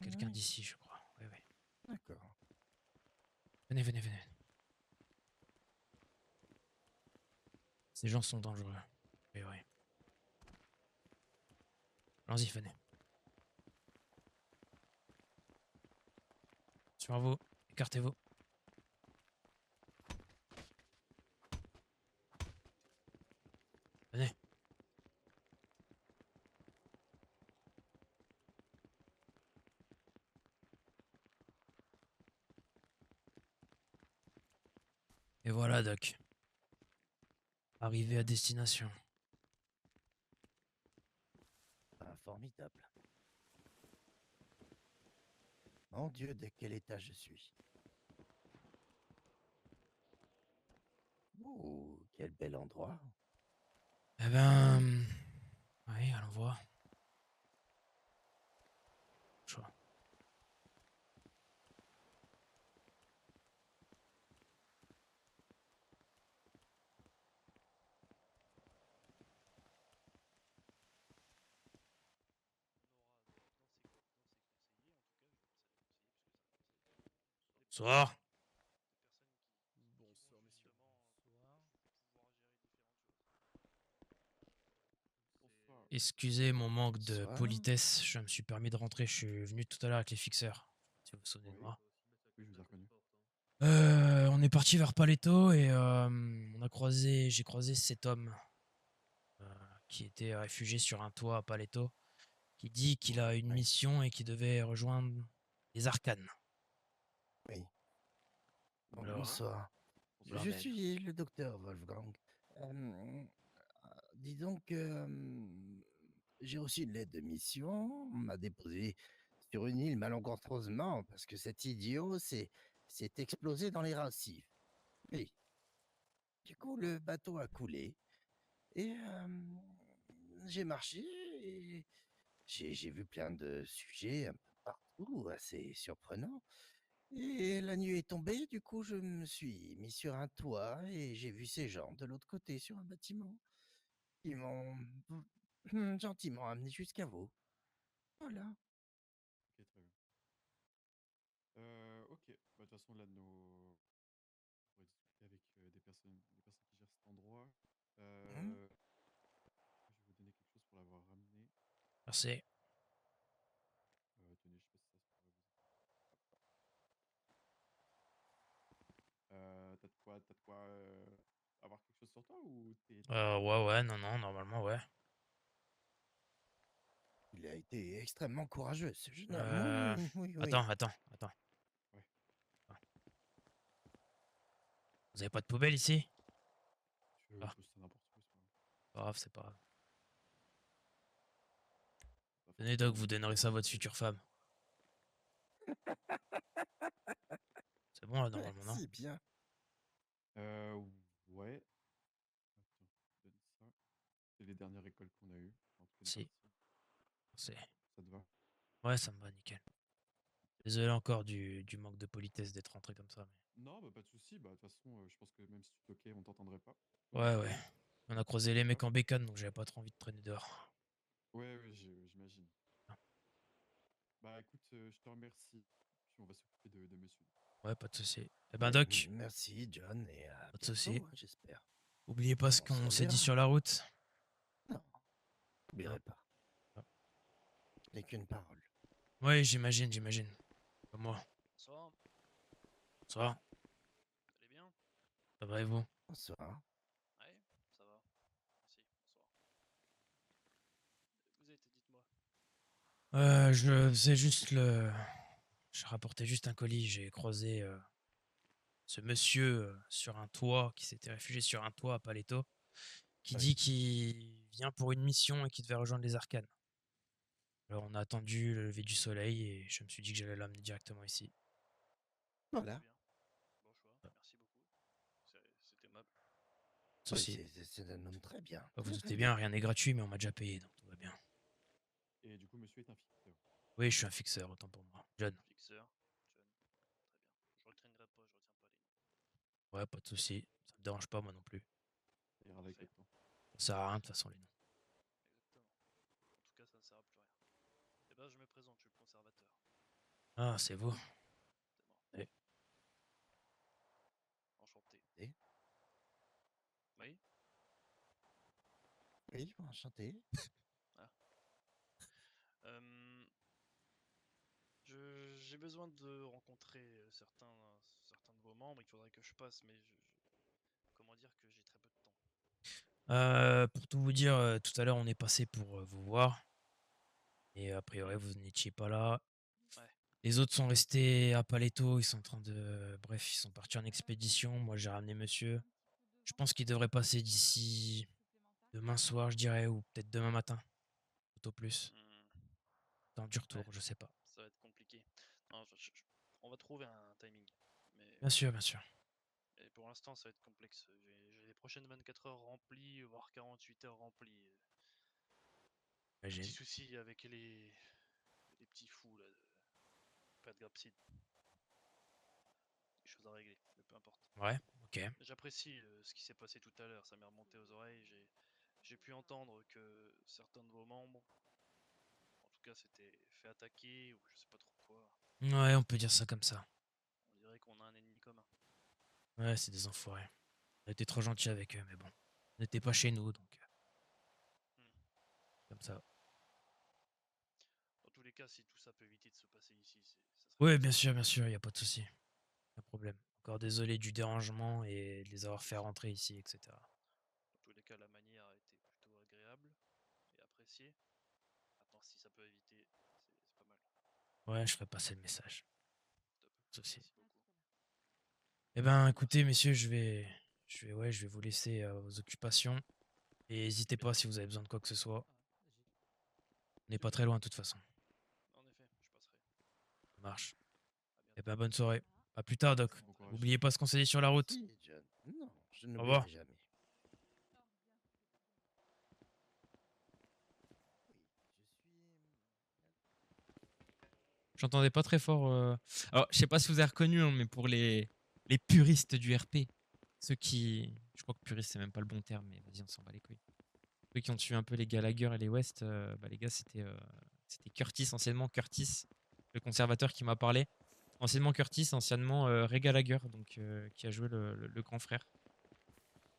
Speaker 1: quelqu'un
Speaker 2: Oui,
Speaker 1: d'ici, je crois. Oui, oui.
Speaker 2: d'accord.
Speaker 1: Venez, venez, venez. Ces gens sont dangereux. Oui, oui. Allons-y, venez. Sur vous, écartez-vous. Venez. Et voilà, Doc. Arrivé à destination.
Speaker 2: Ah, formidable. Mon Dieu, de quel état je suis. Oh, quel bel endroit.
Speaker 1: Eh ben... Oui, allons voir. Choix. Bonsoir. Excusez mon manque de
Speaker 2: Bonsoir.
Speaker 1: politesse, je me suis permis de rentrer, je suis venu tout à l'heure avec les fixeurs. Si vous vous souvenez de
Speaker 5: Oui,
Speaker 1: moi.
Speaker 5: oui, je vous ai reconnu.
Speaker 1: On est parti vers Paletto et j'ai croisé cet homme euh, qui était réfugié sur un toit à Paletto, qui dit qu'il a une
Speaker 2: Oui,
Speaker 1: mission et qui devait rejoindre les Arcanes.
Speaker 2: oui.
Speaker 1: Alors,
Speaker 2: Bonsoir. Je
Speaker 1: bordel.
Speaker 2: suis le docteur Wolfgang. Disons que j'ai reçu une lettre de mission. On m'a déposé sur une île malencontreusement parce que cet idiot s'est explosé dans les racifs. Oui. Du coup, le bateau a coulé et j'ai marché et j'ai vu plein de sujets un peu partout, assez surprenants. Et la nuit est tombée, du coup, je me suis mis sur un toit et j'ai vu ces gens de l'autre côté sur un bâtiment. Ils m'ont gentiment amené jusqu'à vous. Voilà.
Speaker 5: Ok, très bien. Ok, bah, de toute façon, là, on pourrait discuter avec des personnes qui gèrent cet endroit.
Speaker 2: Hmm.
Speaker 5: Je vais vous donner quelque chose pour l'avoir ramené.
Speaker 1: Merci.
Speaker 5: Tenez, je sais pas si ça pourrait vous aider. T'as de quoi avoir quelque chose sur toi ou t'es bien?
Speaker 1: Ouais, ouais, non, non, normalement, ouais.
Speaker 2: Il a été extrêmement courageux, ce jeune homme.
Speaker 1: Euh,
Speaker 2: Oui, oui, oui.
Speaker 1: attends.
Speaker 5: Ouais.
Speaker 1: Vous avez pas de poubelle ici?
Speaker 5: Tu
Speaker 1: Ah,
Speaker 5: poses ça n'importe où, c'est
Speaker 1: pas grave, c'est pas grave.
Speaker 5: pas
Speaker 1: Venez, Doc,
Speaker 5: forcément
Speaker 1: vous
Speaker 5: mieux que
Speaker 1: donnerez ça à votre future femme. C'est bon, là, normalement, non?
Speaker 2: Si bien.
Speaker 5: Euh, ouais. Attends, je te donne ça. C'est les dernières écoles qu'on a eues. En tout cas, une
Speaker 1: Si,
Speaker 5: partie.
Speaker 1: c'est...
Speaker 5: Ça te va?
Speaker 1: Ouais, ça me va, nickel. Désolé encore du manque de politesse d'être rentré comme ça.
Speaker 5: Non, bah pas de souci. Bah de toute façon, je pense que même si tu toquais, on t'entendrait pas.
Speaker 1: Ouais, ouais. On a croisé les
Speaker 5: Hop.
Speaker 1: mecs en bécane, donc j'avais pas trop envie de traîner dehors.
Speaker 5: Ouais, ouais, j'imagine.
Speaker 1: Ah,
Speaker 5: Bah écoute, je te remercie. Puis on va s'occuper de monsieur.
Speaker 1: ouais, pas de souci. Eh ben, Doc,
Speaker 2: Merci, John, et à
Speaker 1: pas de souci.
Speaker 2: bientôt, hein, j'espère.
Speaker 1: Oubliez pas ce
Speaker 2: On se
Speaker 1: qu'on s'est dit
Speaker 2: reverra.
Speaker 1: sur la route.
Speaker 2: Non,
Speaker 1: Hein.
Speaker 2: n'oublierai pas.
Speaker 1: Ah.
Speaker 2: Ce n'est qu'une parole.
Speaker 1: Ouais, j'imagine. Comme moi.
Speaker 6: Bonsoir,
Speaker 1: Ça va?
Speaker 6: vous allez bien?
Speaker 1: Ça va et vous?
Speaker 2: Bonsoir.
Speaker 1: Je faisais juste le... Je rapportais juste un colis. J'ai croisé ce monsieur sur un toit, qui s'était réfugié sur un toit à Paleto, qui
Speaker 2: Oui.
Speaker 1: dit qu'il vient pour une mission et qu'il devait rejoindre les Arcanes. Alors on a attendu le lever du soleil et je me suis dit que j'allais l'amener directement ici.
Speaker 6: Très
Speaker 2: Voilà.
Speaker 6: bien. Bon choix. Merci beaucoup. C'est aimable.
Speaker 1: Pas de
Speaker 2: Oui,
Speaker 1: souci.
Speaker 2: c'est un homme très bien.
Speaker 1: Vous
Speaker 2: Très, très
Speaker 1: doutez bien,
Speaker 2: bien.
Speaker 1: rien n'est gratuit, mais on m'a déjà payé, donc tout va bien.
Speaker 5: Et du coup, monsieur est un fixeur.
Speaker 1: Oui, je suis un fixeur, autant pour moi. John.
Speaker 6: Fixeur. John. Très bien. Je retiendrai pas, je retiens pas les noms.
Speaker 1: Ouais, pas de souci. Ça me dérange pas, moi non plus.
Speaker 5: Ça ira avec le
Speaker 6: Parfait.
Speaker 5: temps.
Speaker 1: Ça sert à rien, de toute façon, les noms.
Speaker 6: Exactement. En tout cas, ça ne sert à plus rien. Eh ben, je me présente, je suis le conservateur.
Speaker 1: Ah, c'est vous.
Speaker 6: C'est moi.
Speaker 1: Allez.
Speaker 6: Enchanté.
Speaker 2: Et
Speaker 6: Oui.
Speaker 2: oui, enchanté.
Speaker 6: Ah. Euh, j'ai besoin de rencontrer certains de vos membres. Il faudrait que je passe, mais comment dire que j'ai très peu de temps.
Speaker 1: Pour tout vous dire, tout à l'heure, on est passé pour vous voir. Et a priori, vous n'étiez pas là.
Speaker 6: Ouais.
Speaker 1: Les autres sont restés à Paleto. Ils sont en train de... Bref, ils sont partis en expédition. Moi, j'ai ramené monsieur. Je pense qu'il devrait passer d'ici demain soir, je dirais, ou peut-être demain matin. Tout au plus.
Speaker 6: Hmm,
Speaker 1: Temps du
Speaker 6: ouais,
Speaker 1: retour, je sais pas.
Speaker 6: ça va être compliqué. Non, on va trouver un timing. Mais,
Speaker 1: Bien sûr, bien sûr.
Speaker 6: mais pour l'instant, ça va être complexe. J'ai les prochaines 24 heures remplies, voire 48 heures remplies. Petit
Speaker 1: J'imagine.
Speaker 6: souci avec les petits fous là, pas de Grapsid. Des choses à régler, mais peu importe.
Speaker 1: Ouais, ok.
Speaker 6: J'apprécie ce qui s'est passé tout à l'heure, ça m'est remonté aux oreilles. J'ai pu entendre que certains de vos membres, en tout cas, s'étaient fait attaquer ou je sais pas trop quoi.
Speaker 1: Ouais, on peut dire ça comme ça.
Speaker 6: On dirait qu'on a un ennemi commun.
Speaker 1: Ouais, c'est des enfoirés. On était trop gentils avec eux, mais bon. On n'était pas chez nous, donc
Speaker 6: Hmm.
Speaker 1: comme ça.
Speaker 6: Dans tous les cas, si tout ça peut éviter de se passer ici, ça serait
Speaker 1: Ouais,
Speaker 6: très
Speaker 1: bien
Speaker 6: agréable.
Speaker 1: sûr, y a pas de souci. Pas de problème. Encore désolé du dérangement et de les avoir
Speaker 6: Pas de
Speaker 1: fait
Speaker 6: souci.
Speaker 1: rentrer ici, etc.
Speaker 6: Dans tous les cas, la manière a été plutôt agréable et appréciée. Maintenant, si ça peut éviter, c'est pas mal.
Speaker 1: Ouais, je ferai passer le message.
Speaker 6: Top.
Speaker 1: Pas de souci.
Speaker 6: Merci beaucoup.
Speaker 1: Eh ben,
Speaker 6: Merci.
Speaker 1: écoutez, messieurs, je vais vous laisser à vos occupations. Et n'hésitez
Speaker 6: Très bien.
Speaker 1: pas si vous avez besoin de quoi que ce soit. On n'est pas
Speaker 6: Super.
Speaker 1: très loin, de toute façon.
Speaker 6: En effet, je passerai.
Speaker 1: Ça marche.
Speaker 6: À
Speaker 1: Eh
Speaker 6: bientôt.
Speaker 1: ben, bonne soirée. À plus tard, Doc.
Speaker 5: Bon courage.
Speaker 1: N'oubliez pas ce qu'on s'est dit sur la route.
Speaker 2: Merci, John. Non, je
Speaker 1: Au revoir.
Speaker 2: n'oublierai jamais. Oui, je suis.
Speaker 4: J'entendais pas très fort. Alors, je sais pas si vous avez reconnu, hein, mais pour les puristes du RP, ceux qui. Je crois que puriste, c'est même pas le bon terme, mais vas-y, on s'en bat les couilles. Ceux qui ont tué un peu les Gallagher et les West, bah, les gars, c'était Curtis, anciennement Curtis, le conservateur qui m'a parlé. Anciennement Curtis, anciennement Ray Gallagher, donc, qui a joué le grand frère.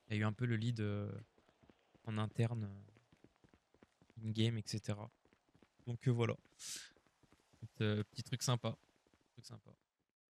Speaker 4: Il a eu un peu le lead en interne, in-game, etc. Donc voilà. Petit truc sympa. Truc sympa.